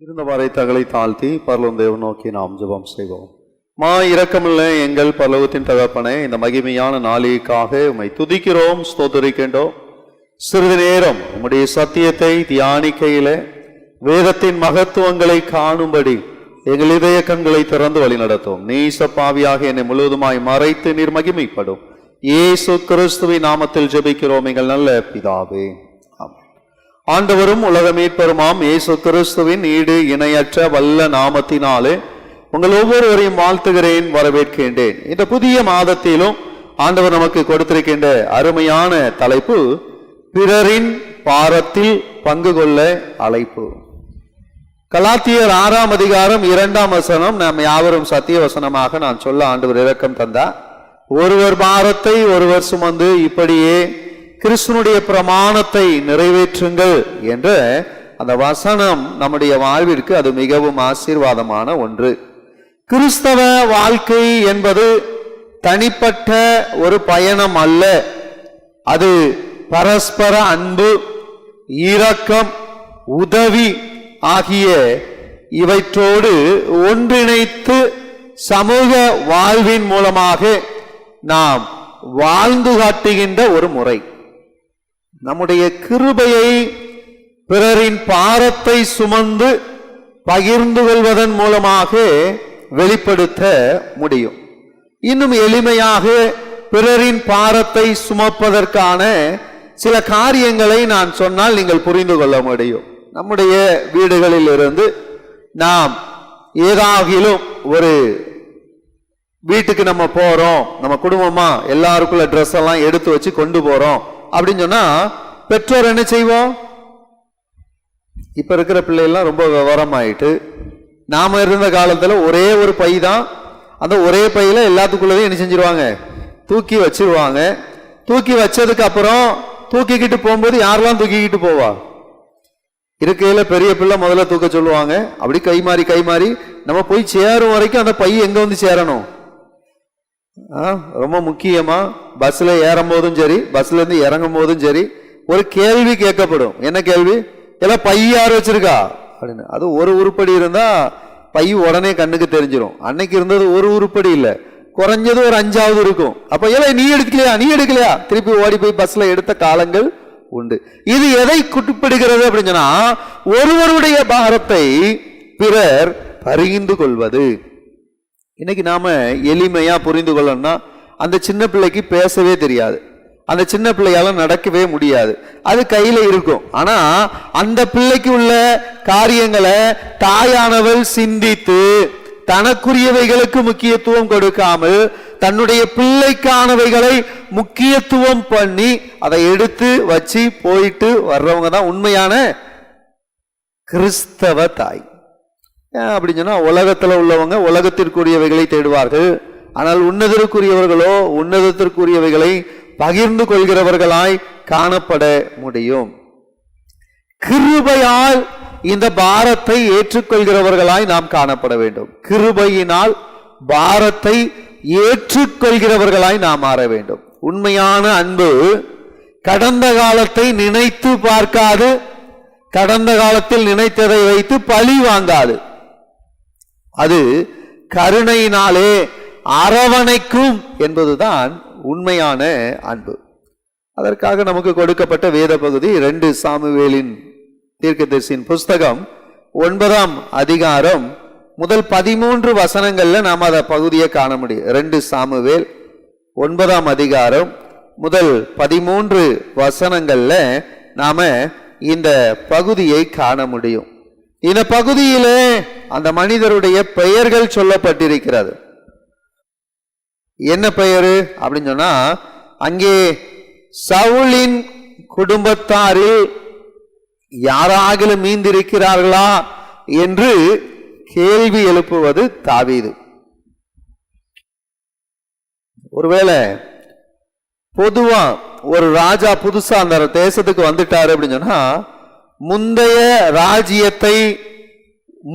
இருந்தவாறை தகளை தாழ்த்தி பரலோகம் தேவன் நோக்கி நாம் ஜெபம் செய்வோம். இரக்கமுள்ள எங்கள் பரலோகத்தின் தகப்பனே, இந்த மகிமையான நாளிற்காக உம்மை துதிக்கிறோம், ஸ்தோத்திரிக்கின்றோம். சிறிது நேரம் உம்முடைய சத்தியத்தை தியானிக்கையில வேதத்தின் மகத்துவங்களை காணும்படி எங்கள் இதய கண்களை திறந்து வழி நடத்தும். நீச பாவியாக என்னை முழுவதுமாய் மறைத்து நீர் மகிமைப்படும். இயேசு கிறிஸ்துவின் நாமத்தில் ஜெபிக்கிறோம் எங்கள் நல்ல பிதாவே. ஆண்டவரும் உலக மீட்பருமாம் இயேசு கிறிஸ்துவின் ஈடு இணையற்ற வல்ல நாமத்தினாலே உங்கள் ஒவ்வொருவரையும் வாழ்த்துகிறேன், வரவேற்கின்றேன். இந்த புதிய மாதத்திலும் ஆண்டவர் நமக்கு கொடுத்திருக்கின்ற அருமையான தலைப்பு பிறரின் பாரத்தில் பங்கு கொள்ள அழைப்பு. கலாத்தியர் 6ஆம் அதிகாரம் 2ஆம் வசனம் நாம் யாவரும் சத்திய வசனமாக நான் சொல்ல ஆண்டவர் இரக்கம் தந்தார். ஒருவர் பாரத்தை ஒருவர் சுமந்து இப்படியே கிறிஸ்துனுடைய பிரமாணத்தை நிறைவேற்றுங்கள் என்ற அந்த வசனம் நம்முடைய வாழ்விற்கு அது மிகவும் ஆசீர்வாதமான ஒன்று. கிறிஸ்தவ வாழ்க்கை என்பது தனிப்பட்ட ஒரு பயணம் அல்ல. அது பரஸ்பர அன்பு, இரக்கம், உதவி ஆகிய இவற்றோடு ஒன்றிணைத்து சமூக வாழ்வின் மூலமாக நாம் வாழ்ந்து காட்டுகின்ற ஒரு முறை. நம்முடைய கிருபையை பிறரின் பாரத்தை சுமந்து பகிர்ந்து கொள்வதன் மூலமாக வெளிப்படுத்த முடியும். இன்னும் எளிமையாக பிறரின் பாரத்தை சுமப்பதற்கான சில காரியங்களை நான் சொன்னால் நீங்கள் புரிந்து கொள்ள முடியும். நம்முடைய வீடுகளில் இருந்து நாம் ஏதாகிலும் ஒரு வீட்டுக்கு நம்ம போறோம், நம்ம குடும்பமா எல்லாருக்குள்ள ட்ரெஸ் எல்லாம் எடுத்து வச்சு கொண்டு போறோம் அப்படின்னு சொன்னா பெற்றோர் என்ன செய்வோம்? இப்ப இருக்கிற பிள்ளைகள்லாம் ரொம்ப விவரமாயிட்டு, நாம இருந்த காலத்துல ஒரே ஒரு பை தான், அந்த ஒரே பையில எல்லாத்துக்குள்ளதையும் என்ன செஞ்சிருவாங்க? தூக்கி வச்சிருவாங்க. தூக்கி வச்சதுக்கு அப்புறம் தூக்கிக்கிட்டு போகும்போது யாரெல்லாம் தூக்கிக்கிட்டு போவா? இருக்கையில பெரிய பிள்ளை முதல்ல தூக்க சொல்லுவாங்க. அப்படி கை மாறி நம்ம போய் சேரும் வரைக்கும் அந்த பை எங்க வந்து சேரணும்? ரொம்ப முக்கியமா பஸ்ல ஏறும் போதும் சரி, பஸ்ல இருந்து இறங்கும் போதும் சரி, ஒரு கேள்வி கேட்கப்படும். என்ன கேள்வி? எல்லாம் பை யார் வச்சிருக்கா அப்படின்னு. அது ஒரு உருப்படி இருந்தா பை உடனே கண்ணுக்கு தெரிஞ்சிடும். அன்னைக்கு இருந்தது ஒரு உருப்படி இல்ல, குறைஞ்சது ஒரு 5ஆவது இருக்கும். அப்ப எல்லாம் நீ எடுக்கலையா திருப்பி ஓடி போய் பஸ்ல எடுத்த காலங்கள் உண்டு. இது எதை குறிப்பிடுகிறது அப்படின்னு சொன்னா, ஒருவருடைய பாரத்தை பிறர் பகிர்ந்து கொள்வது. இன்னைக்கு நாம எளிமையா புரிந்து கொள்ளணும்னா, அந்த சின்ன பிள்ளைக்கு பேசவே தெரியாது, அந்த சின்ன பிள்ளையால நடக்கவே முடியாது, அது கையில இருக்கும். ஆனா அந்த பிள்ளைக்கு உள்ள காரியங்களை தாயானவள் சிந்தித்து தனக்குரியவைகளுக்கு முக்கியத்துவம் கொடுக்காமல் தன்னுடைய பிள்ளைக்கானவைகளை முக்கியத்துவம் பண்ணி அதை எடுத்து வச்சு போயிட்டு வர்றவங்க தான் உண்மையான கிறிஸ்தவ தாய். அப்படின்னு சொன்னா, உலகத்துல உள்ளவங்க உலகத்திற்குரியவைகளை தேடுவார்கள், ஆனால் உன்னதத்திற்குரியவர்களோ உன்னதத்திற்குரியவைகளை பகிர்ந்து கொள்கிறவர்களாய் காணப்பட முடியும். கிருபையால் இந்த பாரத்தை ஏற்றுக்கொள்கிறவர்களாய் நாம் காணப்பட வேண்டும். கிருபையினால் பாரத்தை ஏற்றுக்கொள்கிறவர்களாய் நாம் மாற வேண்டும். உண்மையான அன்பு கடந்த காலத்தை நினைத்து பார்க்காது, கடந்த காலத்தில் நினைத்ததை வைத்து பழி வாங்காது. அது கருணையினாலே அரவணைக்கும் என்பதுதான் உண்மையான அன்பு. அதற்காக நமக்கு கொடுக்கப்பட்ட வேத பகுதி 2 சாமுவேலின் தீர்க்கதரிசியின் புஸ்தகம் 9ஆம் அதிகாரம் முதல் 13 வசனங்கள்ல நாம் அந்த பகுதியை காண முடியும். 2 சாமுவேல் 9ஆம் அதிகாரம் முதல் 13 வசனங்கள்ல நாம இந்த பகுதியை காண முடியும். இந்த பகுதியிலே அந்த மனிதருடைய பெயர்கள் சொல்லப்பட்டிருக்கிறது. என்ன பெயரு அப்படின்னு சொன்னா, அங்கே சவுலின் குடும்பத்தாரில் யாராகிலும் மீந்திருக்கிறார்களா என்று கேள்வி எழுப்புவது தாவீது. ஒருவேளை பொதுவா ஒரு ராஜா புதுசா அந்த தேசத்துக்கு வந்துட்டாரு அப்படின்னு சொன்னா, முந்தைய ராஜ்யத்தை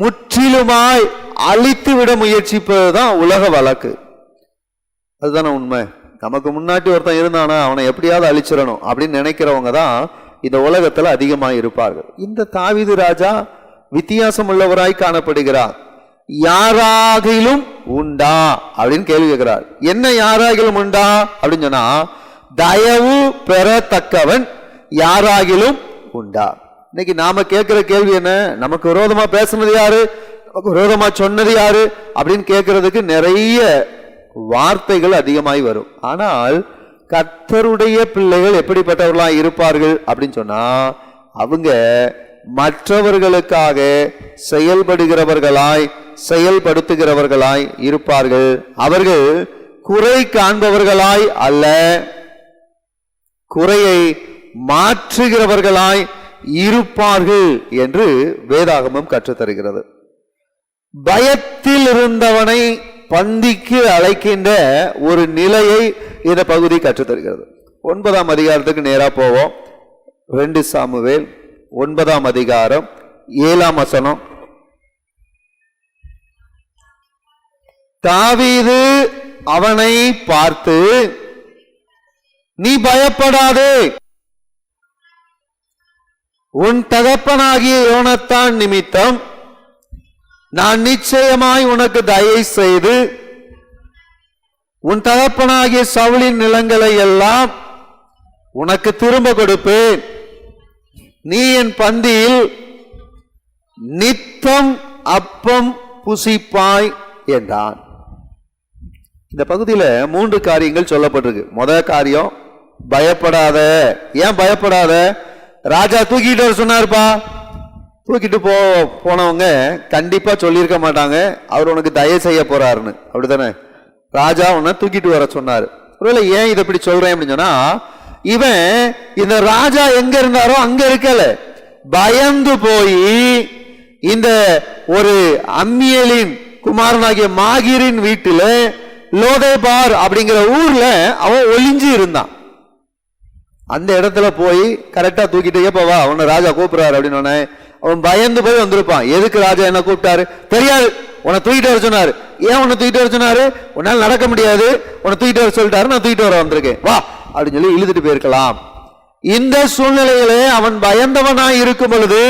முற்றிலுமாய் அழித்து விட முயற்சிப்பதுதான் உலக வழக்கு. அதுதானே உண்மை. நமக்கு முன்னாடி ஒருத்தன் இருந்தானா அவனை எப்படியாவது அழிச்சிடணும் அப்படின்னு நினைக்கிறவங்க தான் இந்த உலகத்துல அதிகமாக இருப்பார்கள். இந்த தாவீது ராஜா வித்தியாசம் உள்ளவராய் காணப்படுகிறார். யாராகிலும் உண்டா அப்படின்னு கேள்வி கேட்கிறார். என்ன யாராகிலும் உண்டா அப்படின்னு சொன்னா, தயவு பெறத்தக்கவன் யாராகிலும் உண்டா. இன்னைக்கு நாம கேட்கிற கேள்வி என்ன? நமக்கு விரோதமா பேசுனது யாரு, நமக்கு விரோதமா சொன்னது யாரு அப்படின்னு கேட்கறதுக்கு நிறைய வார்த்தைகள் அதிகமாய் வரும். ஆனால் கர்த்தருடைய பிள்ளைகள் எப்படிப்பட்டவர்களாய் இருப்பார்கள் அப்படின்னு சொன்னா, அவங்க மற்றவர்களுக்காக செயல்படுகிறவர்களாய் செயல்படுத்துகிறவர்களாய் இருப்பார்கள். அவர்கள் குறை காண்பவர்களாய் அல்ல, குறையை மாற்றுகிறவர்களாய் இருப்பார்கள் என்று வேதாகமம் கற்றுத்தருகிறது. பயத்தில் இருந்தவனை பந்திக்கு அழைக்கின்ற ஒரு நிலையை இந்த பகுதி கற்றுத்தருகிறது. 9ஆம் அதிகாரத்துக்கு நேரா போவோம். 2 சாமுவேல் 9ஆம் அதிகாரம் 7ஆம் வசனம். தாவீது அவனை பார்த்து, நீ பயப்படாதே, உன் தகப்பனாகிய யோனத்தான் நிமித்தம் நான் நிச்சயமாய் உனக்கு தயை செய்து உன் தகப்பனாகிய சவுலின் நிலங்களை எல்லாம் உனக்கு திரும்ப கொடுப்பேன். நீ என் பந்தியில் நித்தம் அப்பம் புசிப்பாய் என்றான். இந்த பகுதியில 3 காரியங்கள் சொல்லப்பட்டிருக்கு. முதல் காரியம், பயப்படாத. ஏன் பயப்படாத? ராஜா தூக்கிட்டு வர சொன்னாருப்பா. தூக்கிட்டு போனவங்க கண்டிப்பா சொல்லியிருக்க மாட்டாங்க அவர் உனக்கு தயவு செய்ய போறாருன்னு, அப்படித்தானே? ராஜா உன்னை தூக்கிட்டு வர சொன்னாரு. ஒருவேளை ஏன் இதை இப்படி சொல்றேன் அப்படின்னு சொன்னா, இவன் இந்த ராஜா எங்க இருந்தாரோ அங்க இருக்கல, பயந்து போய் இந்த ஒரு அம்மியலின் குமாரனாகிய மாகீரின் வீட்டில லோதேபார் அப்படிங்கிற ஊர்ல அவன் ஒளிஞ்சு இருந்தான். அந்த இடத்துல போய் கரெக்டா தூக்கிட்டு ஏப்பவா அவனை ராஜா கூப்பிடுறாரு அப்படின்னு அவன் பயந்து போய் வந்திருப்பான். எதுக்கு ராஜா என்ன கூப்பிட்டாரு தெரியாது, உன்னை தூக்கிட்டு வர சொன்னாரு. ஏன் உன்னை தூக்கிட்டு வர சொன்னாரு? உன்னால நடக்க முடியாது, உன்னை தூக்கிட்டு வர சொல்லிட்டாரு, நான் தூக்கிட்டு வர வந்திருக்கேன் வா அப்படின்னு சொல்லி இழுத்துட்டு போயிருக்கலாம். இந்த சூழ்நிலையிலே அவன் பயந்தவனாய் இருக்கும் பொழுது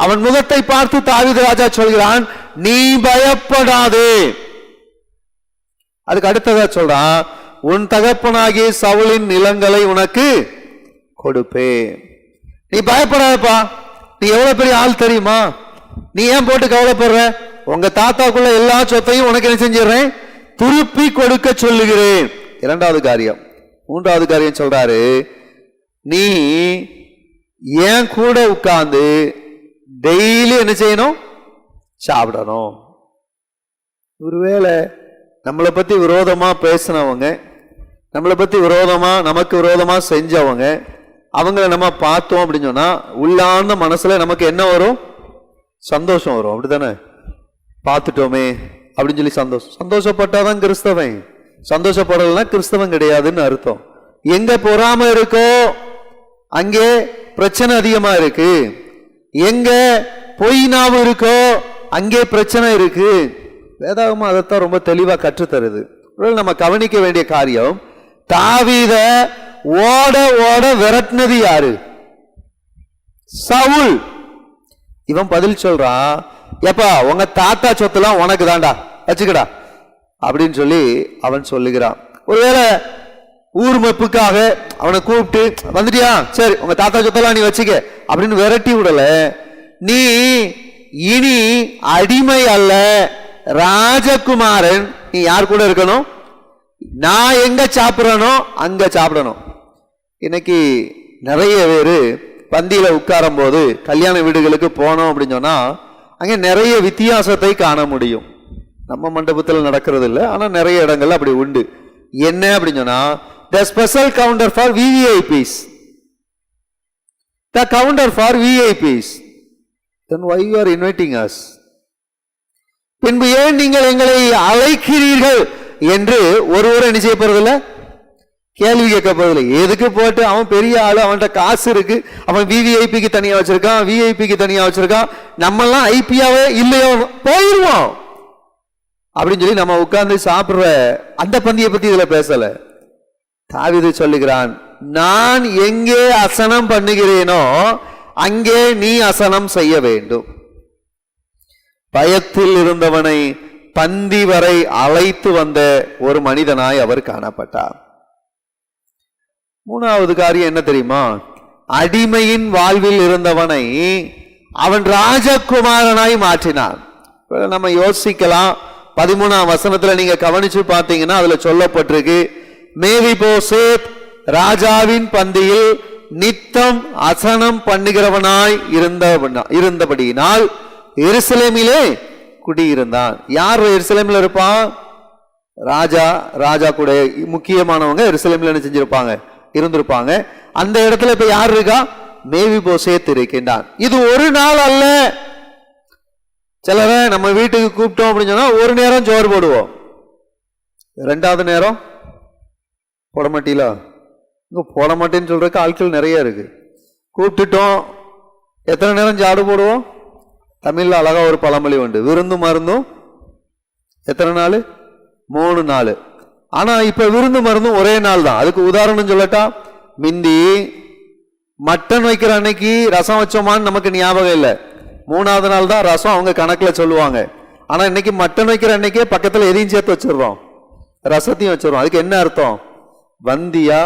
அவன் முகத்தை பார்த்து தாவீது ராஜா சொல்கிறான், நீ பயப்படாதே. அதுக்கு அடுத்ததா சொல்றான், உன் தகப்பனாகிய சவுலின் நிலங்களை உனக்கு கொடுப்பேன். நீ பயப்படாதப்பா, நீ எவ்வளவு பெரிய ஆள் தெரியுமா, நீ ஏன் போட்டு கவலைப்படுற? உங்க தாத்தாக்குள்ள எல்லா சொத்தையும் உனக்கு என்ன செஞ்சிடறேன், திருப்பி கொடுக்க சொல்லுகிறேன். 2வது காரியம். 3வது காரியம் சொல்றாரு, நீ ஏன் கூட உட்கார்ந்து டெய்லி என்ன செய்யணும், சாப்பிடணும். ஒருவேளை நம்மளை பத்தி விரோதமா பேசினவங்க, நம்மளை பத்தி விரோதமா நமக்கு விரோதமா செஞ்சவங்க, அவங்கள நம்ம பார்த்தோம் அப்படின்னு சொன்னா உள்ளார்ந்த மனசுல நமக்கு என்ன வரும், சந்தோஷம் வரும், அப்படித்தானே? பார்த்துட்டோமே அப்படின்னு சொல்லி சந்தோஷப்பட்டாதான் கிறிஸ்தவன். சந்தோஷப்படலைன்னா கிறிஸ்தவன் கிடையாதுன்னு அர்த்தம். எங்க பொறாம இருக்கோ அங்கே பிரச்சனை அதிகமா இருக்கு, எங்க பொய் நாவு இருக்கோ அங்கே பிரச்சனை இருக்கு. வேதாகமம் அதைத்தான் ரொம்ப தெளிவா கற்றுத்தருது. நம்ம கவனிக்க வேண்டிய காரியம், தாவீத ஓட ஓட விரட்டினது யாரு? சவுல். இவன் பதில் சொல்றான், எப்பா உங்க தாத்தா சொத்துலாம் உனக்கு தாண்டா, வச்சுக்கடா அப்படின்னு சொல்லி அவன் சொல்லுகிறான். ஒருவேளை ஊர் மெப்புக்காக அவனை கூப்பிட்டு, வந்துட்டியா, சரி உங்க தாத்தா சொத்தெல்லாம் நீ வச்சுக்க அப்படின்னு விரட்டி விடல. நீ இனி அடிமை அல்ல, ராஜகுமாரன். நீ யார் கூட இருக்கணும், நான் எங்க சாப்பிடறனோ அங்க சாப்பிடணும். இன்னைக்கு நிறைய பேரு பந்தியில உட்காரும் போது கல்யாண வீடுகளுக்கு போனோம் அப்படின்னு சொன்னா அங்க நிறைய வித்தியாசத்தை காண முடியும். நம்ம மண்டபத்தில் நடக்கிறது இல்லை, ஆனா நிறைய இடங்கள்ல அப்படி உண்டு. என்ன அப்படின்னு சொன்னா, the special counter for VVIPs, the counter for VIPs. then why you are inviting us? பின்பு ஏன் நீங்கள் எங்களை அழைக்கிறீர்கள் என்று ஒருவரை என்ன செய்ய போறதில்ல, கேள்வி கேட்க போறதில்லை. எதுக்கு போட்டு, அவன் பெரிய ஆளு, அவன்கிட்ட காசு இருக்கு, அவன் விவிஐபிக்கு தனியா வச்சிருக்கான், விஐபிக்கு தனியா வச்சிருக்கான், நம்ம எல்லாம் ஐபியாவே இல்லையோ போயிருவோம் அப்படின்னு சொல்லி நம்ம உட்கார்ந்து சாப்பிடுற அந்த பந்தியை பத்தி இதுல பேசல. தாவீது சொல்லுகிறான், நான் எங்கே அசனம் பண்ணுகிறேனோ அங்கே நீ அசனம் செய்ய வேண்டும். பயத்தில் இருந்தவனை பந்தி வரை அழைத்து வந்த ஒரு மனிதனாய் அவர் காணப்பட்டார். மூணாவது காரியம் என்ன தெரியுமா? அடிமையின் வாழ்வில் இருந்தவனை அவன் ராஜகுமாரனாய் மாற்றினான். நம்ம யோசிக்கலாம், 13ஆம் வசனத்துல நீங்க கவனிச்சு பார்த்தீங்கன்னா அதுல சொல்லப்பட்டிருக்கு, மேவிபோசேத் ராஜாவின் பந்தியில் நித்தம் அசனம் பண்ணுகிறவனாய் இருந்தபடியினால் எருசலேமிலே குடியிருந்தான். யார் எருசலேமில் இருப்பான்? ராஜா கூட முக்கியமானவங்க எருசலேமில் என்ன செஞ்சிருப்பாங்க? இருந்திருப்பாங்க. அந்த இடத்துல இப்ப யார் இருக்கா? மேவிபோசேத் இருக்கின்றான். இது ஒரு நாள் அல்ல. சிலரை நம்ம வீட்டுக்கு கூப்பிட்டோம் அப்படின்னு சொன்னா ஒரு நேரம் சோறு போடுவோம், 2வது நேரம் போட மாட்டீங்களா? இங்க போட மாட்டேன்னு சொல்றதுக்கு ஆட்கள் நிறைய இருக்கு. கூப்பிட்டுட்டோம், எத்தனை நேரம் சாடு போடுவோம்? தமிழ்ல அழகா ஒரு பழமொழி உண்டு, விருந்து மருந்தும் எத்தனை நாள்? 3 நாள். ஆனா இப்ப விருந்து மருந்தும் ஒரே நாள் தான். அதுக்கு உதாரணம் சொல்லட்டா, மிந்தி மட்டன் வைக்கிற அன்னைக்கு ரசம் வச்சோமான்னு நமக்கு ஞாபகம் இல்லை, 3வது நாள் தான் ரசம் அவங்க கணக்குல சொல்லுவாங்க. ஆனா இன்னைக்கு மட்டன் வைக்கிற அன்னைக்கே பக்கத்துல எதையும் சேர்த்து வச்சிருவோம், ரசத்தையும் வச்சிருவோம். அதுக்கு என்ன அர்த்தம்? வந்தியா,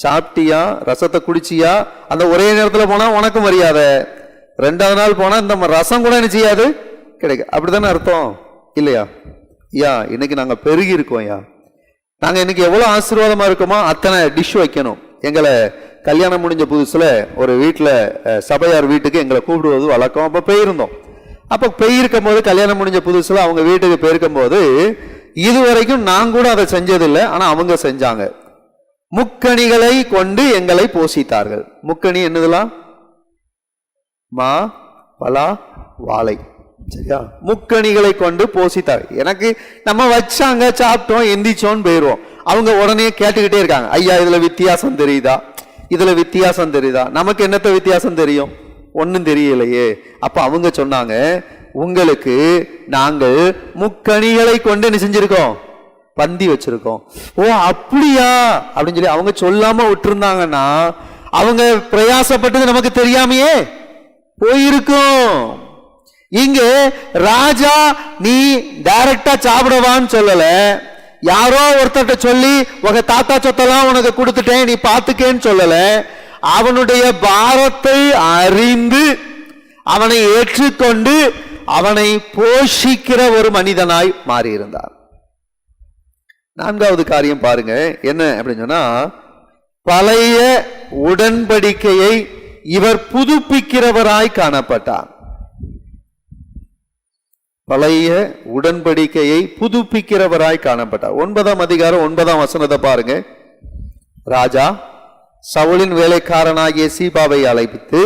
சாப்பிட்டியா, ரசத்தை குடிச்சியா, அந்த ஒரே நேரத்துல போனா உனக்கு மரியாதை, 2வது நாள் போனா இந்த ரசம் கூட என்ன செய்யாது, கிடைக்கும். அப்படித்தானே அர்த்தம் இல்லையா? இன்னைக்கு நாங்க பெருகி இருக்கோம். நாங்க இன்னைக்கு எவ்வளவு ஆசீர்வாதமா இருக்கோமோ அத்தனை டிஷ் வைக்கணும். எங்களை கல்யாணம் முடிஞ்ச புதுசுல ஒரு வீட்டுல சபையார் வீட்டுக்கு எங்களை கூப்பிடுவது வழக்கம். அப்ப போயிருந்தோம். அப்ப போயிருக்கும் போது, கல்யாணம் முடிஞ்ச புதுசுல அவங்க வீட்டுக்கு போயிருக்கும் போது, இதுவரைக்கும் நான் கூட அதை செஞ்சதில்லை, ஆனா அவங்க செஞ்சாங்க. முக்கணிகளை கொண்டு எங்களை போஷித்தார்கள். முக்கணி என்னதுலாம்? மா, பலா, வாழை. சரியா? முக்கணிகளை கொண்டு போஷித்தார். எனக்கு நம்ம வச்சாங்க, சாப்பிட்டோம், எந்திரிச்சோன்னு போயிடுவோம். அவங்க உடனே கேட்டுக்கிட்டே இருக்காங்க, ஐயா இதுல வித்தியாசம் தெரியுதா, இதுல வித்தியாசம் தெரியுதா? நமக்கு என்னத்த வித்தியாசம் தெரியும்? ஒன்னும் தெரியலையே. அப்ப அவங்க சொன்னாங்க, உங்களுக்கு நாங்கள் முக்கணிகளை கொண்டு என்ன செஞ்சிருக்கோம்? பந்தி வச்சிருக்கோம். ஓ அப்படியா அப்படின்னு சொல்லி அவங்க சொல்லாம விட்டுருந்தாங்கன்னா அவங்க பிரயாசப்பட்டது நமக்கு தெரியாமையே போயிருக்கும். இங்க ராஜா நீ டைரக்டா சாப்பிடவான்னு சொல்லல, யாரோ ஒருத்தர்கிட்ட சொல்லி உங்க தாத்தா சொத்தெல்லாம் உனக்கு கொடுத்துட்டேன் நீ பாத்துக்கேன்னு சொல்லல. அவனுடைய பாரத்தை அறிந்து அவனை ஏற்றுக்கொண்டு அவனை போஷிக்கிற ஒரு மனிதனாய் மாறி இருந்தார். 4வது காரியம் பாருங்க, என்ன அப்படின்னு சொன்னா, பழைய உடன்படிக்கையை இவர் புதுப்பிக்கிறவராய் காணப்பட்டார். பழைய உடன்படிக்கையை புதுப்பிக்கிறவராய் காணப்பட்டார். 9ஆம் அதிகாரம் 9ஆம் வசனத்தை பாருங்க. ராஜா சவுலின் வேலைக்காரனாகிய சீபாவை அழைப்பித்து